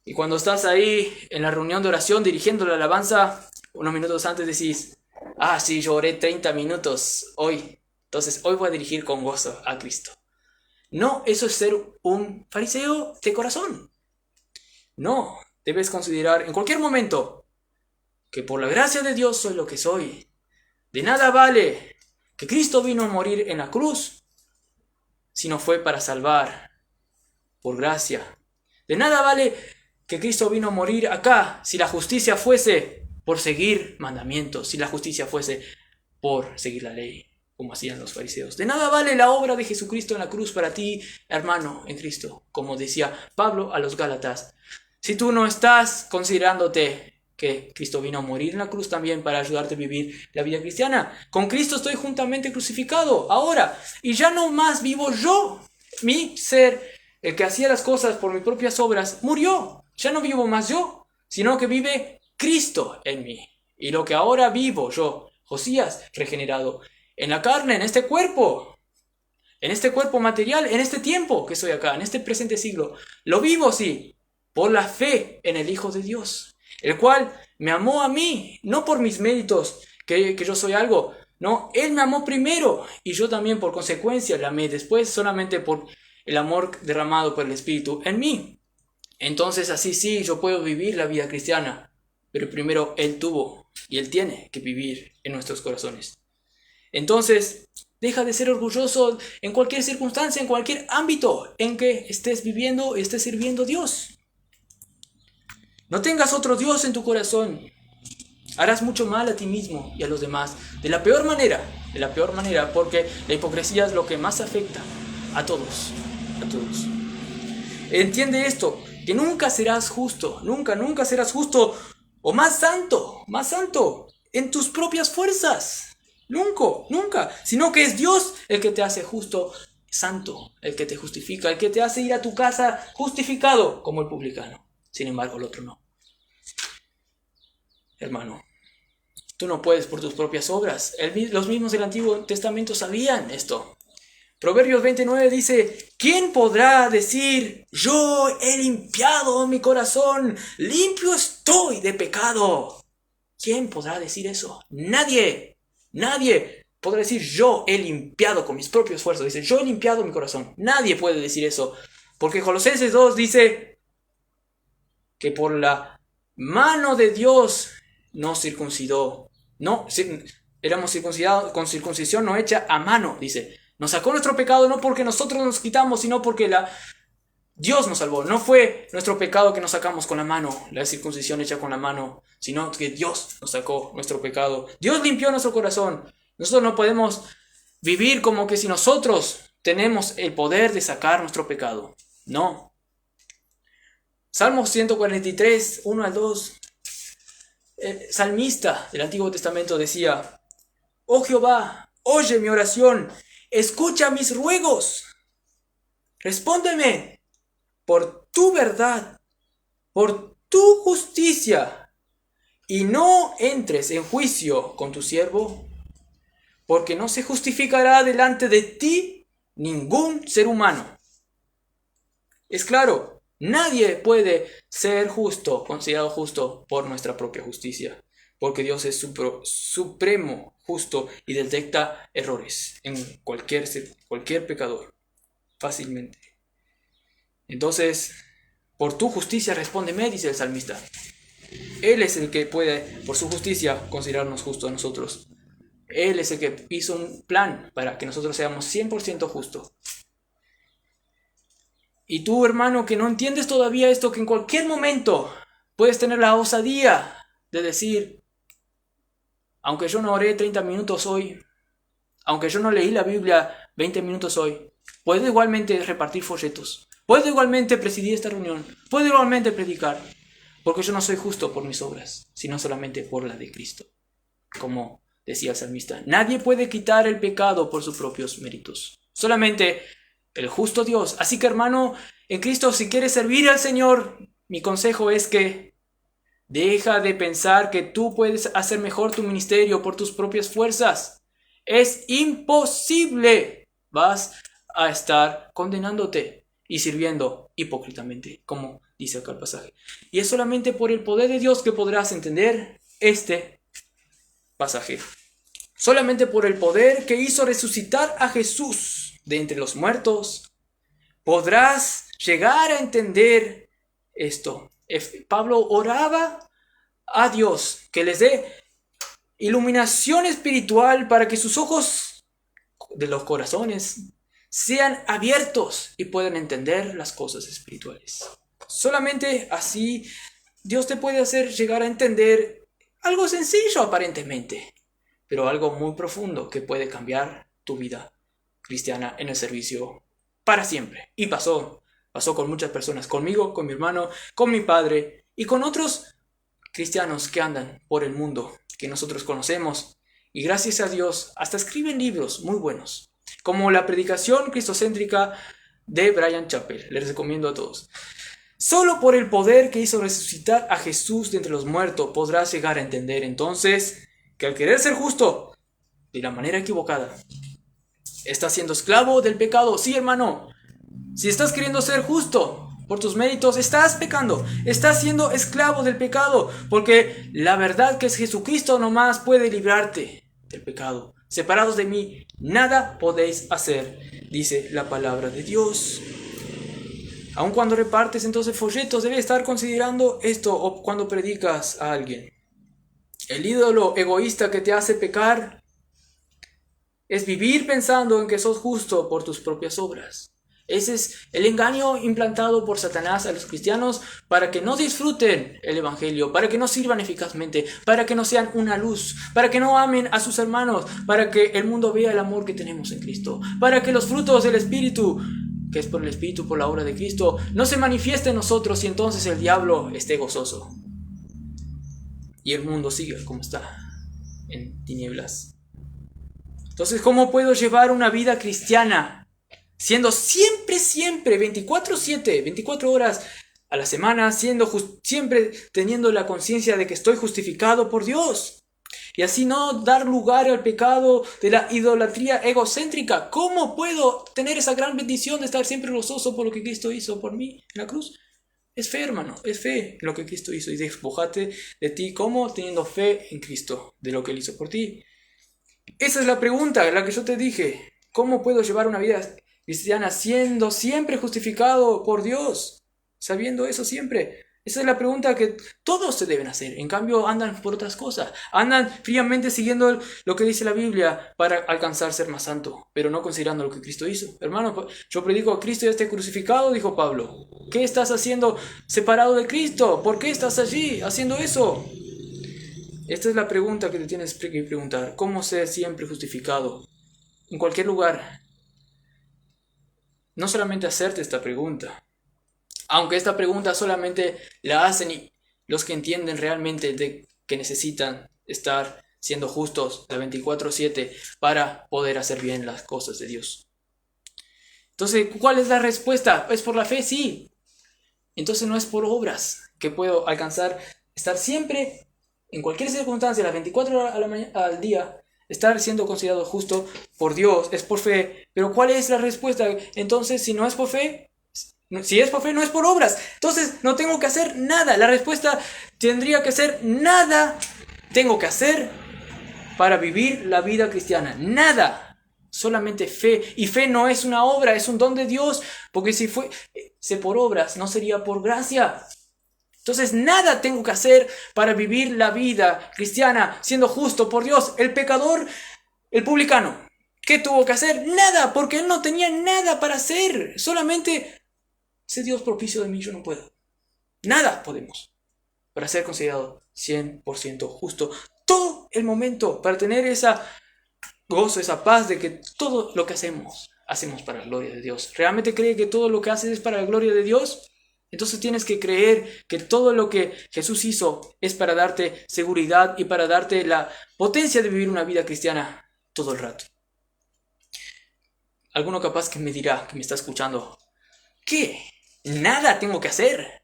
Y cuando estás ahí en la reunión de oración dirigiendo la alabanza, unos minutos antes decís, sí, yo oré 30 minutos hoy. Entonces hoy voy a dirigir con gozo a Cristo. No, eso es ser un fariseo de corazón. No. Debes considerar en cualquier momento que por la gracia de Dios soy lo que soy. De nada vale que Cristo vino a morir en la cruz si no fue para salvar por gracia. De nada vale que Cristo vino a morir acá si la justicia fuese por seguir mandamientos, si la justicia fuese por seguir la ley, como hacían los fariseos. De nada vale la obra de Jesucristo en la cruz para ti, hermano en Cristo, como decía Pablo a los Gálatas. Si tú no estás considerándote que Cristo vino a morir en la cruz también para ayudarte a vivir la vida cristiana, con Cristo estoy juntamente crucificado ahora, y ya no más vivo yo. Mi ser, el que hacía las cosas por mis propias obras, murió. Ya no vivo más yo, sino que vive Cristo en mí. Y lo que ahora vivo yo, Josías, regenerado, en la carne, en este cuerpo material, en este tiempo que estoy acá, en este presente siglo, lo vivo, sí, por la fe en el Hijo de Dios, el cual me amó a mí, no por mis méritos, que yo soy algo, no, Él me amó primero, y yo también por consecuencia le amé después, solamente por el amor derramado por el Espíritu en mí. Entonces así sí, yo puedo vivir la vida cristiana, pero primero Él tuvo, y Él tiene que vivir en nuestros corazones. Entonces, deja de ser orgulloso en cualquier circunstancia, en cualquier ámbito en que estés viviendo y estés sirviendo a Dios. No tengas otro Dios en tu corazón. Harás mucho mal a ti mismo y a los demás. De la peor manera, porque la hipocresía es lo que más afecta. a todos, a todos. Entiende esto, que nunca serás justo, nunca serás justo o más santo en tus propias fuerzas. Nunca, sino que es Dios el que te hace justo, santo, el que te justifica, el que te hace ir a tu casa justificado como el publicano. Sin embargo, el otro no. Hermano, tú no puedes por tus propias obras. Los mismos del Antiguo Testamento sabían esto. Proverbios 29 dice: ¿quién podrá decir, yo he limpiado mi corazón, limpio estoy de pecado? ¿Quién podrá decir eso? Nadie podrá decir, yo he limpiado con mis propios esfuerzos. Dice, yo he limpiado mi corazón. Nadie puede decir eso. Porque Colosenses 2 dice que por la mano de Dios nos circuncidó. No, éramos circuncidados con circuncisión no hecha a mano, dice. Nos sacó nuestro pecado no porque nosotros nos quitamos, sino porque Dios nos salvó. No fue nuestro pecado que nos sacamos con la mano, la circuncisión hecha con la mano, sino que Dios nos sacó nuestro pecado. Dios limpió nuestro corazón. Nosotros no podemos vivir como que si nosotros tenemos el poder de sacar nuestro pecado. No. Salmo 143, 1 al 2. El salmista del Antiguo Testamento decía: oh Jehová, oye mi oración, escucha mis ruegos, respóndeme por tu verdad, por tu justicia, y no entres en juicio con tu siervo, porque no se justificará delante de ti ningún ser humano. Es claro, nadie puede ser justo, considerado justo por nuestra propia justicia, porque Dios es supremo, justo y detecta errores en cualquier pecador fácilmente. Entonces, por tu justicia respóndeme, dice el salmista. Él es el que puede, por su justicia, considerarnos justos a nosotros. Él es el que hizo un plan para que nosotros seamos 100% justos. Y tú, hermano, que no entiendes todavía esto, que en cualquier momento puedes tener la osadía de decir: aunque yo no oré 30 minutos hoy, aunque yo no leí la Biblia 20 minutos hoy, puedo igualmente repartir folletos, puedo igualmente presidir esta reunión, puedo igualmente predicar, porque yo no soy justo por mis obras, sino solamente por la de Cristo. Como decía el salmista, nadie puede quitar el pecado por sus propios méritos, solamente el justo Dios. Así que, hermano, en Cristo, si quieres servir al Señor, mi consejo es que deja de pensar que tú puedes hacer mejor tu ministerio por tus propias fuerzas. Es imposible. Vas a estar condenándote y sirviendo hipócritamente, como dice acá el pasaje. Y es solamente por el poder de Dios que podrás entender este pasaje. Solamente por el poder que hizo resucitar a Jesús de entre los muertos, podrás llegar a entender esto. Pablo oraba a Dios que les dé iluminación espiritual para que sus ojos de los corazones sean abiertos y puedan entender las cosas espirituales. Solamente así Dios te puede hacer llegar a entender algo sencillo aparentemente, pero algo muy profundo que puede cambiar tu vida cristiana en el servicio para siempre. Y pasó con muchas personas, conmigo, con mi hermano, con mi padre y con otros cristianos que andan por el mundo que nosotros conocemos, y gracias a Dios hasta escriben libros muy buenos, como la predicación cristocéntrica de Bryan Chapell. Les recomiendo a todos. Solo por el poder que hizo resucitar a Jesús de entre los muertos podrás llegar a entender entonces que al querer ser justo de la manera equivocada, estás siendo esclavo del pecado. Sí, hermano, si estás queriendo ser justo por tus méritos, estás pecando, estás siendo esclavo del pecado, porque la verdad que es Jesucristo nomás puede librarte del pecado. Separados de mí, nada podéis hacer, dice la palabra de Dios. Aun cuando repartes entonces folletos, debes estar considerando esto, o cuando predicas a alguien. El ídolo egoísta que te hace pecar es vivir pensando en que sos justo por tus propias obras. Ese es el engaño implantado por Satanás a los cristianos para que no disfruten el Evangelio, para que no sirvan eficazmente, para que no sean una luz, para que no amen a sus hermanos, para que el mundo vea el amor que tenemos en Cristo, para que los frutos del Espíritu, que es por el Espíritu, por la obra de Cristo, no se manifiesten en nosotros y entonces el diablo esté gozoso. Y el mundo siga como está, en tinieblas. Entonces, ¿cómo puedo llevar una vida cristiana siendo siempre, 24/7, 24 horas a la semana, siempre teniendo la conciencia de que estoy justificado por Dios? Y así no dar lugar al pecado de la idolatría egocéntrica. ¿Cómo puedo tener esa gran bendición de estar siempre gozoso por lo que Cristo hizo por mí en la cruz? Es fe, hermano, es fe en lo que Cristo hizo. Y despojate de ti, ¿cómo? Teniendo fe en Cristo, de lo que Él hizo por ti. Esa es la pregunta, la que yo te dije. ¿Cómo puedo llevar una vida cristiana siendo siempre justificado por Dios? Sabiendo eso siempre. Esa es la pregunta que todos se deben hacer. En cambio, andan por otras cosas. Andan fríamente siguiendo lo que dice la Biblia para alcanzar ser más santo, pero no considerando lo que Cristo hizo. Hermano, yo predico a Cristo y ya esté crucificado, dijo Pablo. ¿Qué estás haciendo separado de Cristo? ¿Por qué estás allí haciendo eso? Esta es la pregunta que te tienes que preguntar. ¿Cómo ser siempre justificado? En cualquier lugar. No solamente hacerte esta pregunta. Aunque esta pregunta solamente la hacen los que entienden realmente de que necesitan estar siendo justos de 24/7 para poder hacer bien las cosas de Dios. Entonces, ¿cuál es la respuesta? ¿Es por la fe? Sí. Entonces no es por obras que puedo alcanzar estar siempre, en cualquier circunstancia, las 24 horas al día, estar siendo considerado justo por Dios. Es por fe. Pero ¿cuál es la respuesta? Entonces, si no es por fe, si es por fe, no es por obras. Entonces no tengo que hacer nada. La respuesta tendría que ser nada tengo que hacer para vivir la vida cristiana. Nada. Solamente fe. Y fe no es una obra, es un don de Dios. Porque si fuese por obras, no sería por gracia. Entonces nada tengo que hacer para vivir la vida cristiana siendo justo por Dios. El pecador, el publicano, ¿qué tuvo que hacer? Nada, porque él no tenía nada para hacer. Solamente sé Dios propicio de mí, yo no puedo. Nada podemos para ser considerado 100% justo. Todo el momento para tener esa gozo, esa paz de que todo lo que hacemos para la gloria de Dios. ¿Realmente cree que todo lo que haces es para la gloria de Dios? Entonces tienes que creer que todo lo que Jesús hizo es para darte seguridad y para darte la potencia de vivir una vida cristiana todo el rato. Alguno capaz que me dirá, que me está escuchando, ¿qué? Nada tengo que hacer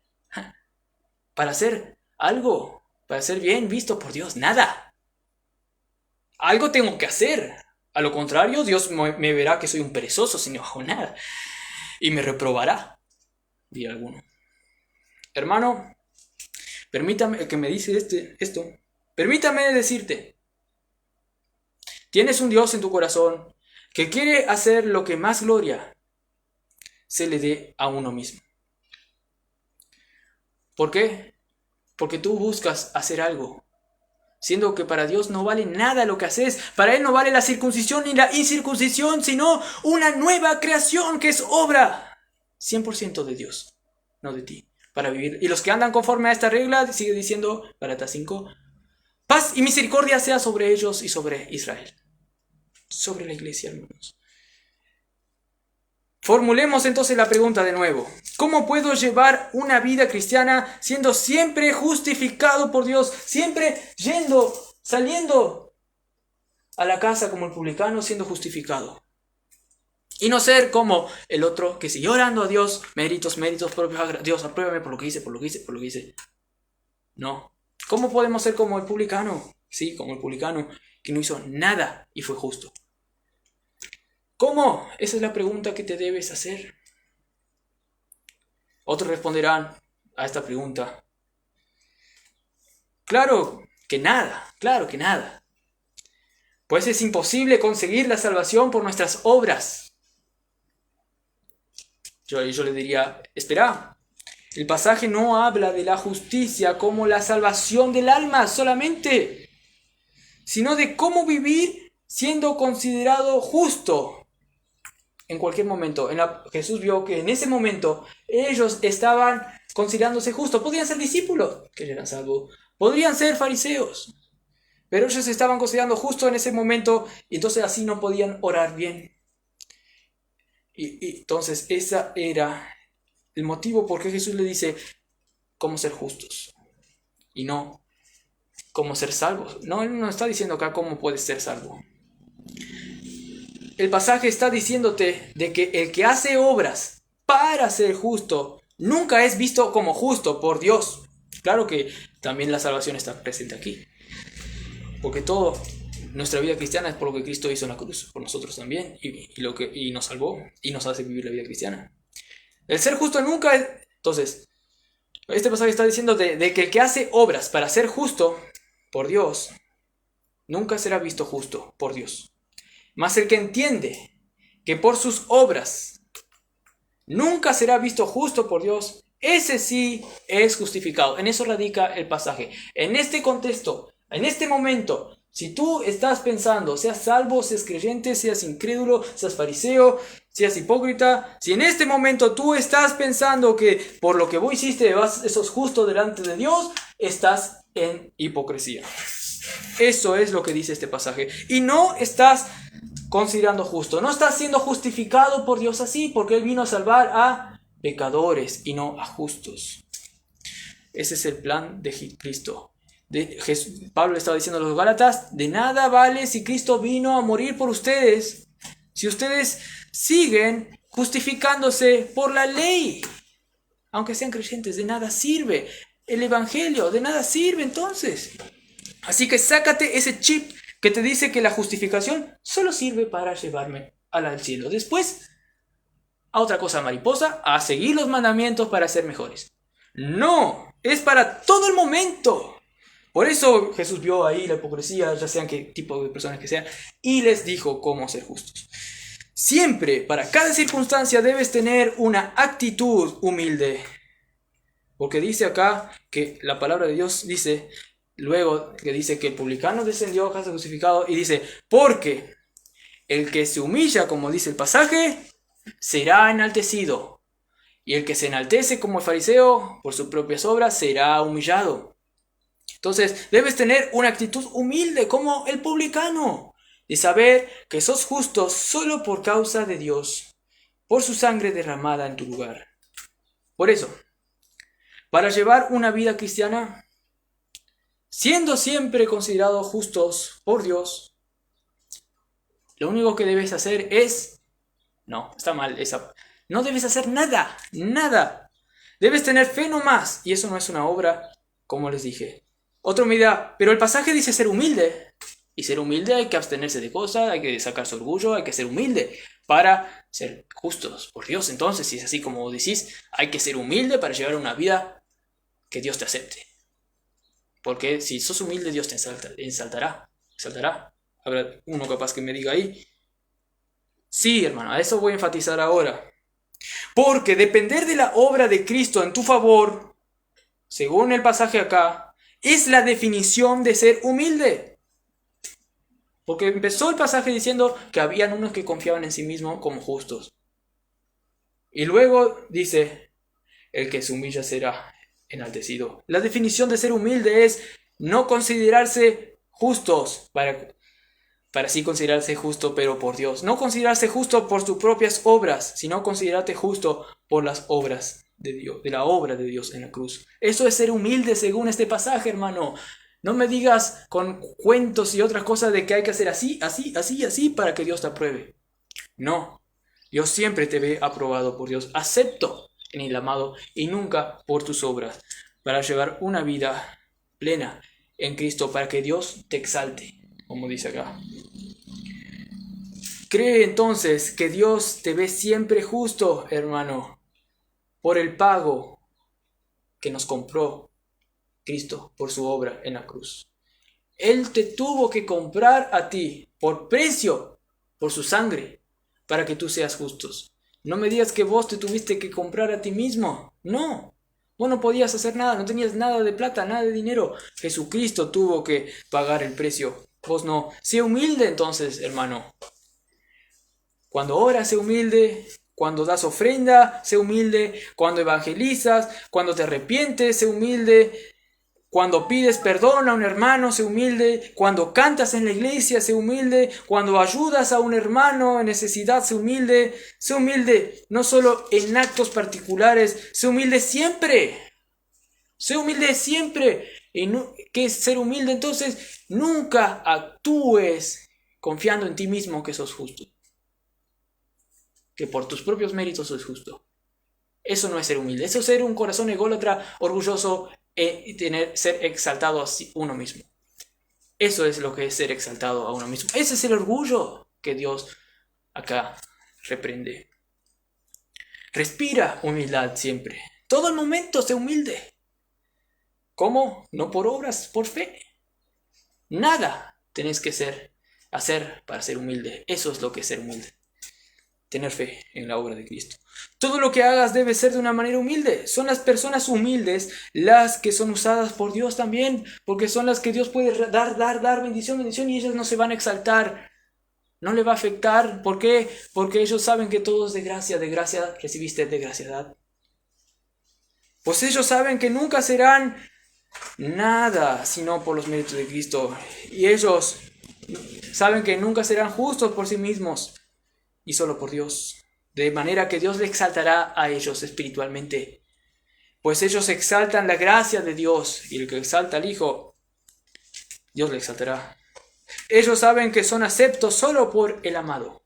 para hacer algo, para ser bien visto por Dios. Nada. Algo tengo que hacer. A lo contrario, Dios me verá que soy un perezoso si no hago nada y me reprobará, dirá alguno. Hermano, permítame que me dice esto. Permítame decirte, tienes un Dios en tu corazón que quiere hacer lo que más gloria se le dé a uno mismo. ¿Por qué? Porque tú buscas hacer algo, siendo que para Dios no vale nada lo que haces. Para Él no vale la circuncisión ni la incircuncisión, sino una nueva creación que es obra 100% de Dios, no de ti, para vivir. Y los que andan conforme a esta regla, sigue diciendo, Gálatas 5, paz y misericordia sea sobre ellos y sobre Israel. Sobre la iglesia, hermanos. Formulemos entonces la pregunta de nuevo. ¿Cómo puedo llevar una vida cristiana siendo siempre justificado por Dios? Siempre saliendo a la casa como el publicano, siendo justificado. Y no ser como el otro que sigue orando a Dios, méritos propios. Dios, apruébame por lo que hice. No. ¿Cómo podemos ser como el publicano? Sí, como el publicano que no hizo nada y fue justo. ¿Cómo? Esa es la pregunta que te debes hacer. Otros responderán a esta pregunta. Claro que nada. Pues es imposible conseguir la salvación por nuestras obras. Yo le diría, espera, el pasaje no habla de la justicia como la salvación del alma solamente, sino de cómo vivir siendo considerado justo en cualquier momento. Jesús vio que en ese momento ellos estaban considerándose justos. Podrían ser discípulos, que ya eran salvos. Podrían ser fariseos. Pero ellos se estaban considerando justos en ese momento y entonces así no podían orar bien. Y entonces ese era el motivo por qué Jesús le dice cómo ser justos y no cómo ser salvos. No, Él no está diciendo acá cómo puedes ser salvo. El pasaje está diciéndote de que el que hace obras para ser justo nunca es visto como justo por Dios. Claro que también la salvación está presente aquí. Porque todo, nuestra vida cristiana es por lo que Cristo hizo en la cruz, por nosotros también, y nos salvó y nos hace vivir la vida cristiana. El ser justo nunca es... Entonces, este pasaje está diciendo de que el que hace obras para ser justo por Dios, nunca será visto justo por Dios. Mas el que entiende que por sus obras nunca será visto justo por Dios, ese sí es justificado. En eso radica el pasaje. En este contexto, en este momento, si tú estás pensando, seas salvo, seas creyente, seas incrédulo, seas fariseo, seas hipócrita, si en este momento tú estás pensando que por lo que vos hiciste sos justo delante de Dios, estás en hipocresía. Eso es lo que dice este pasaje. Y no estás considerando justo, no estás siendo justificado por Dios así, porque Él vino a salvar a pecadores y no a justos. Ese es el plan de Cristo. Pablo estaba diciendo a los Gálatas, de nada vale si Cristo vino a morir por ustedes, si ustedes siguen justificándose por la ley, aunque sean creyentes, de nada sirve. El evangelio de nada sirve entonces. Así que sácate ese chip que te dice que la justificación solo sirve para llevarme al cielo. Después, a otra cosa mariposa, a seguir los mandamientos para ser mejores. No, es para todo el momento. Por eso Jesús vio ahí la hipocresía, ya sean qué tipo de personas que sean, y les dijo cómo ser justos. Siempre, para cada circunstancia, debes tener una actitud humilde. Porque dice acá que la palabra de Dios dice, luego que dice que el publicano descendió a ser justificado, y dice, porque el que se humilla, como dice el pasaje, será enaltecido. Y el que se enaltece como el fariseo por sus propias obras será humillado. Entonces debes tener una actitud humilde como el publicano, de saber que sos justo solo por causa de Dios, por su sangre derramada en tu lugar. Por eso, para llevar una vida cristiana, siendo siempre considerados justos por Dios, lo único que debes hacer es... No, está mal esa... No debes hacer nada, nada. Debes tener fe nomás, y eso no es una obra, como les dije. Otra medida, pero el pasaje dice ser humilde. Y ser humilde hay que abstenerse de cosas, hay que sacar su orgullo, hay que ser humilde para ser justos por Dios. Entonces, si es así como decís, hay que ser humilde para llevar una vida que Dios te acepte. Porque si sos humilde, Dios te exaltará. Habrá uno capaz que me diga ahí. Sí, hermano, a eso voy a enfatizar ahora. Porque depender de la obra de Cristo en tu favor, según el pasaje acá, es la definición de ser humilde. Porque empezó el pasaje diciendo que habían unos que confiaban en sí mismos como justos. Y luego dice, el que se humilla será enaltecido. La definición de ser humilde es no considerarse justos para así considerarse justo, pero por Dios. No considerarse justo por tus propias obras, sino considerarte justo por las obras de Dios, de la obra de Dios en la cruz. Eso es ser humilde según este pasaje, hermano. No me digas con cuentos y otras cosas de que hay que hacer así, así, así, así para que Dios te apruebe. No, Dios siempre te ve aprobado por Dios. Acepto en el amado y nunca por tus obras, para llevar una vida plena en Cristo, para que Dios te exalte, como dice acá. Cree entonces que Dios te ve siempre justo, hermano, por el pago que nos compró Cristo por su obra en la cruz. Él te tuvo que comprar a ti por precio, por su sangre, para que tú seas justos. No me digas que vos te tuviste que comprar a ti mismo. No, vos no podías hacer nada, no tenías nada de plata, nada de dinero. Jesucristo tuvo que pagar el precio, vos no. Sé humilde entonces, hermano. Cuando oras, sé humilde. Cuando das ofrenda, sé humilde. Cuando evangelizas, cuando te arrepientes, sé humilde. Cuando pides perdón a un hermano, sé humilde. Cuando cantas en la iglesia, sé humilde. Cuando ayudas a un hermano en necesidad, sé humilde. Sé humilde no solo en actos particulares, sé humilde siempre. Sé humilde siempre. ¿Qué es ser humilde? Entonces, nunca actúes confiando en ti mismo que sos justo. Que por tus propios méritos sos justo. Eso no es ser humilde. Eso es ser un corazón ególatra, orgulloso y ser exaltado a uno mismo. Eso es lo que es ser exaltado a uno mismo. Ese es el orgullo que Dios acá reprende. Respira humildad siempre. Todo el momento sé humilde. ¿Cómo? No por obras, por fe. Nada tenés que hacer para ser humilde. Eso es lo que es ser humilde. Tener fe en la obra de Cristo. Todo lo que hagas debe ser de una manera humilde. Son las personas humildes las que son usadas por Dios también, porque son las que Dios puede dar bendición, y ellas no se van a exaltar. No le va a afectar. ¿Por qué? Porque ellos saben que todo es de gracia recibiste de gracia dad. Pues ellos saben que nunca serán nada sino por los méritos de Cristo. Y ellos saben que nunca serán justos por sí mismos y solo por Dios. De manera que Dios le exaltará a ellos espiritualmente. Pues ellos exaltan la gracia de Dios, y el que exalta al Hijo, Dios le exaltará. Ellos saben que son aceptos solo por el amado.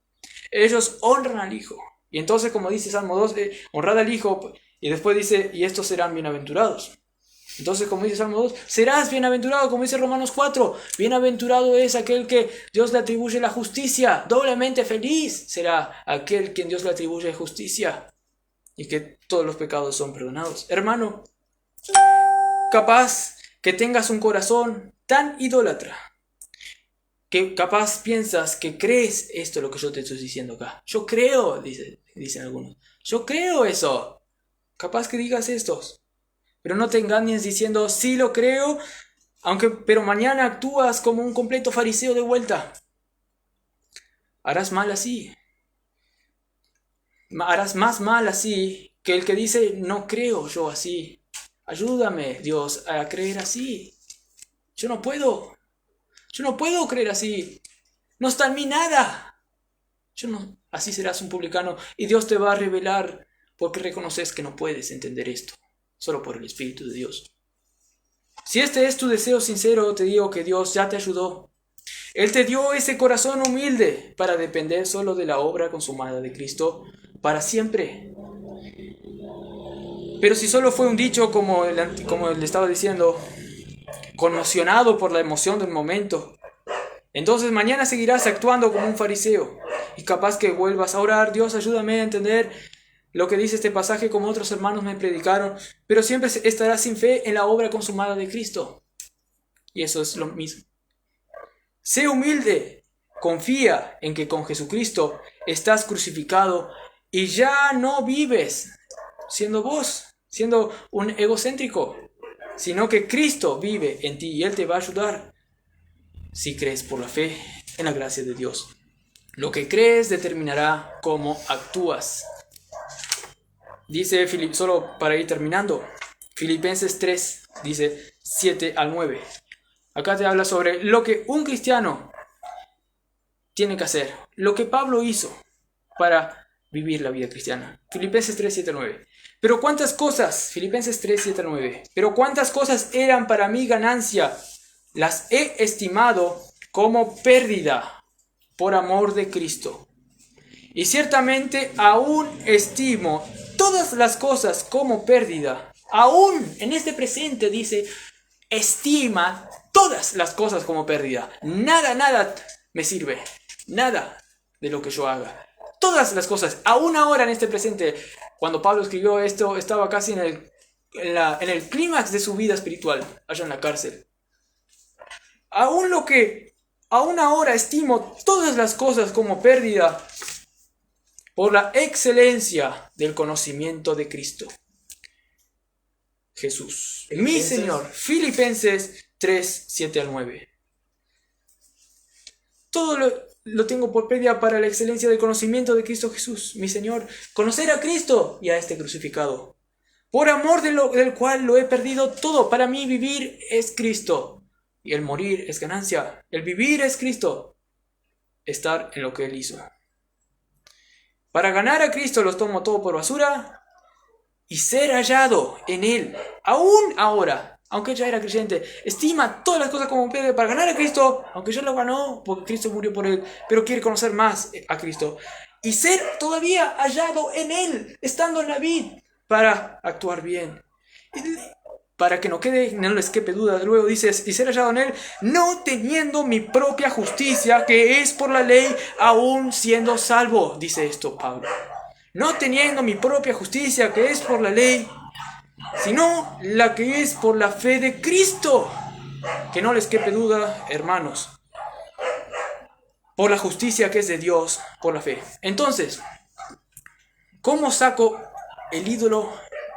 Ellos honran al Hijo. Y entonces, como dice Salmo 2, honrad al Hijo, y después dice, y estos serán bienaventurados. Entonces, como dice Salmo 2, serás bienaventurado, como dice Romanos 4. Bienaventurado es aquel que Dios le atribuye la justicia. Doblemente feliz será aquel quien Dios le atribuye justicia. Y que todos los pecados son perdonados. Hermano, capaz que tengas un corazón tan idólatra, que capaz piensas que crees esto lo que yo te estoy diciendo acá. Yo creo, dicen algunos. Yo creo eso. Capaz que digas estos. Pero no te engañes diciendo, sí lo creo, pero mañana actúas como un completo fariseo de vuelta. Harás mal así. Harás más mal así que el que dice, no creo yo así. Ayúdame, Dios, a creer así. Yo no puedo creer así. No está en mí nada. Así serás un publicano y Dios te va a revelar porque reconoces que no puedes entender esto. Solo por el Espíritu de Dios. Si este es tu deseo sincero, te digo que Dios ya te ayudó. Él te dio ese corazón humilde para depender solo de la obra consumada de Cristo para siempre. Pero si solo fue un dicho, como le estaba diciendo, conmocionado por la emoción del momento, entonces mañana seguirás actuando como un fariseo y capaz que vuelvas a orar, Dios, ayúdame a entender lo que dice este pasaje como otros hermanos me predicaron, pero siempre estarás sin fe en la obra consumada de Cristo. Y eso es lo mismo. Sé humilde, confía en que con Jesucristo estás crucificado y ya no vives siendo un egocéntrico, sino que Cristo vive en ti y Él te va a ayudar si crees por la fe en la gracia de Dios. Lo que crees determinará cómo actúas. Dice, solo para ir terminando, Filipenses 3, dice 7 al 9. Acá te habla sobre lo que un cristiano tiene que hacer, lo que Pablo hizo para vivir la vida cristiana. Filipenses 3, 7 al 9. Pero cuántas cosas, Filipenses 3, 7 al 9, pero cuántas cosas eran para mí ganancia, las he estimado como pérdida por amor de Cristo. Y ciertamente aún estimo todas las cosas como pérdida. Aún en este presente dice, estima todas las cosas como pérdida. Nada me sirve. Nada de lo que yo haga. Todas las cosas, aún ahora en este presente, cuando Pablo escribió esto, estaba casi en el clímax de su vida espiritual, allá en la cárcel. Aún ahora estimo todas las cosas como pérdida por la excelencia del conocimiento de Cristo Jesús, mi Señor. Filipenses 3, 7 al 9. Todo lo tengo por pérdida para la excelencia del conocimiento de Cristo Jesús, mi Señor. Conocer a Cristo y a este crucificado. Por amor del cual lo he perdido todo. Para mí vivir es Cristo. Y el morir es ganancia. El vivir es Cristo. Estar en lo que Él hizo. Para ganar a Cristo los tomo todo por basura y ser hallado en Él. Aún ahora, aunque ya era creyente, estima todas las cosas como pierde para ganar a Cristo, aunque ya lo ganó porque Cristo murió por Él, pero quiere conocer más a Cristo. Y ser todavía hallado en Él, estando en la vid, para actuar bien. Para que no les quepe duda. Luego dice, y ser hallado en Él, no teniendo mi propia justicia, que es por la ley, aún siendo salvo. Dice esto Pablo. No teniendo mi propia justicia, que es por la ley, sino la que es por la fe de Cristo. Que no les quepe duda, hermanos. Por la justicia que es de Dios, por la fe. Entonces, ¿cómo saco el ídolo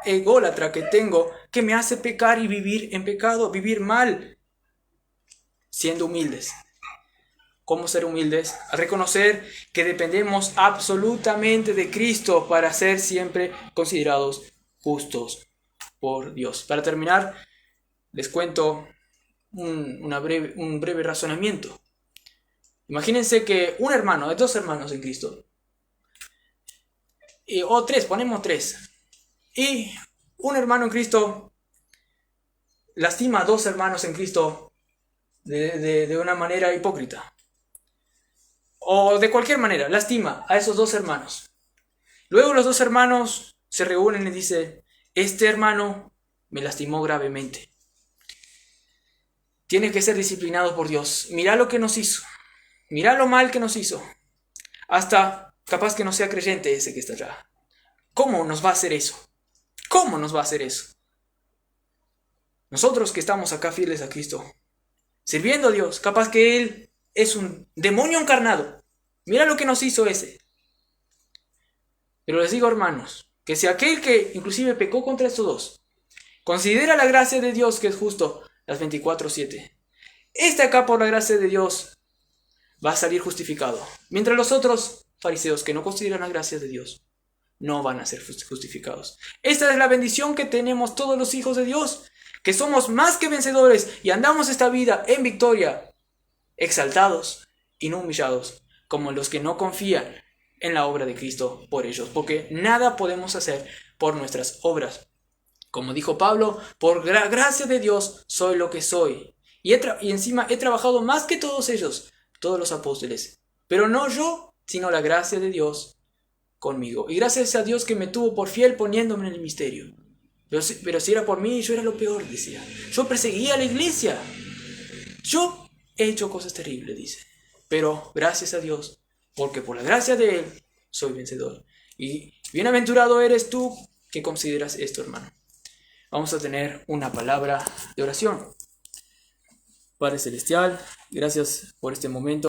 ególatra que tengo, que me hace pecar y vivir en pecado, vivir mal? Siendo humildes. ¿Cómo ser humildes? A reconocer que dependemos absolutamente de Cristo para ser siempre considerados justos por Dios. Para terminar, les cuento un breve razonamiento. Imagínense que un hermano, hay dos hermanos en Cristo, o tres, ponemos tres, y un hermano en Cristo lastima a dos hermanos en Cristo de una manera hipócrita, o de cualquier manera, lastima a esos dos hermanos. Luego los dos hermanos se reúnen y dicen, este hermano me lastimó gravemente. Tiene que ser disciplinado por Dios. Mirá lo que nos hizo. Mirá lo mal que nos hizo. Hasta capaz que no sea creyente ese que está allá. ¿Cómo nos va a hacer eso? ¿Cómo nos va a hacer eso? Nosotros que estamos acá fieles a Cristo, sirviendo a Dios, capaz que Él es un demonio encarnado. Mira lo que nos hizo ese. Pero les digo, hermanos, que si aquel que inclusive pecó contra estos dos, considera la gracia de Dios que es justo las 24/7, este acá por la gracia de Dios va a salir justificado. Mientras los otros fariseos que no consideran la gracia de Dios no van a ser justificados. Esta es la bendición que tenemos todos los hijos de Dios, que somos más que vencedores y andamos esta vida en victoria, exaltados y no humillados, como los que no confían en la obra de Cristo por ellos, porque nada podemos hacer por nuestras obras. Como dijo Pablo, por gracia de Dios soy lo que soy. Y encima he trabajado más que todos ellos, todos los apóstoles. Pero no yo, sino la gracia de Dios conmigo. Y gracias a Dios que me tuvo por fiel poniéndome en el misterio. Pero si era por mí, yo era lo peor, decía. Yo perseguía a la iglesia. Yo he hecho cosas terribles, dice. Pero gracias a Dios, porque por la gracia de Él soy vencedor. Y bienaventurado eres tú que consideras esto, hermano. Vamos a tener una palabra de oración. Padre Celestial, gracias por este momento.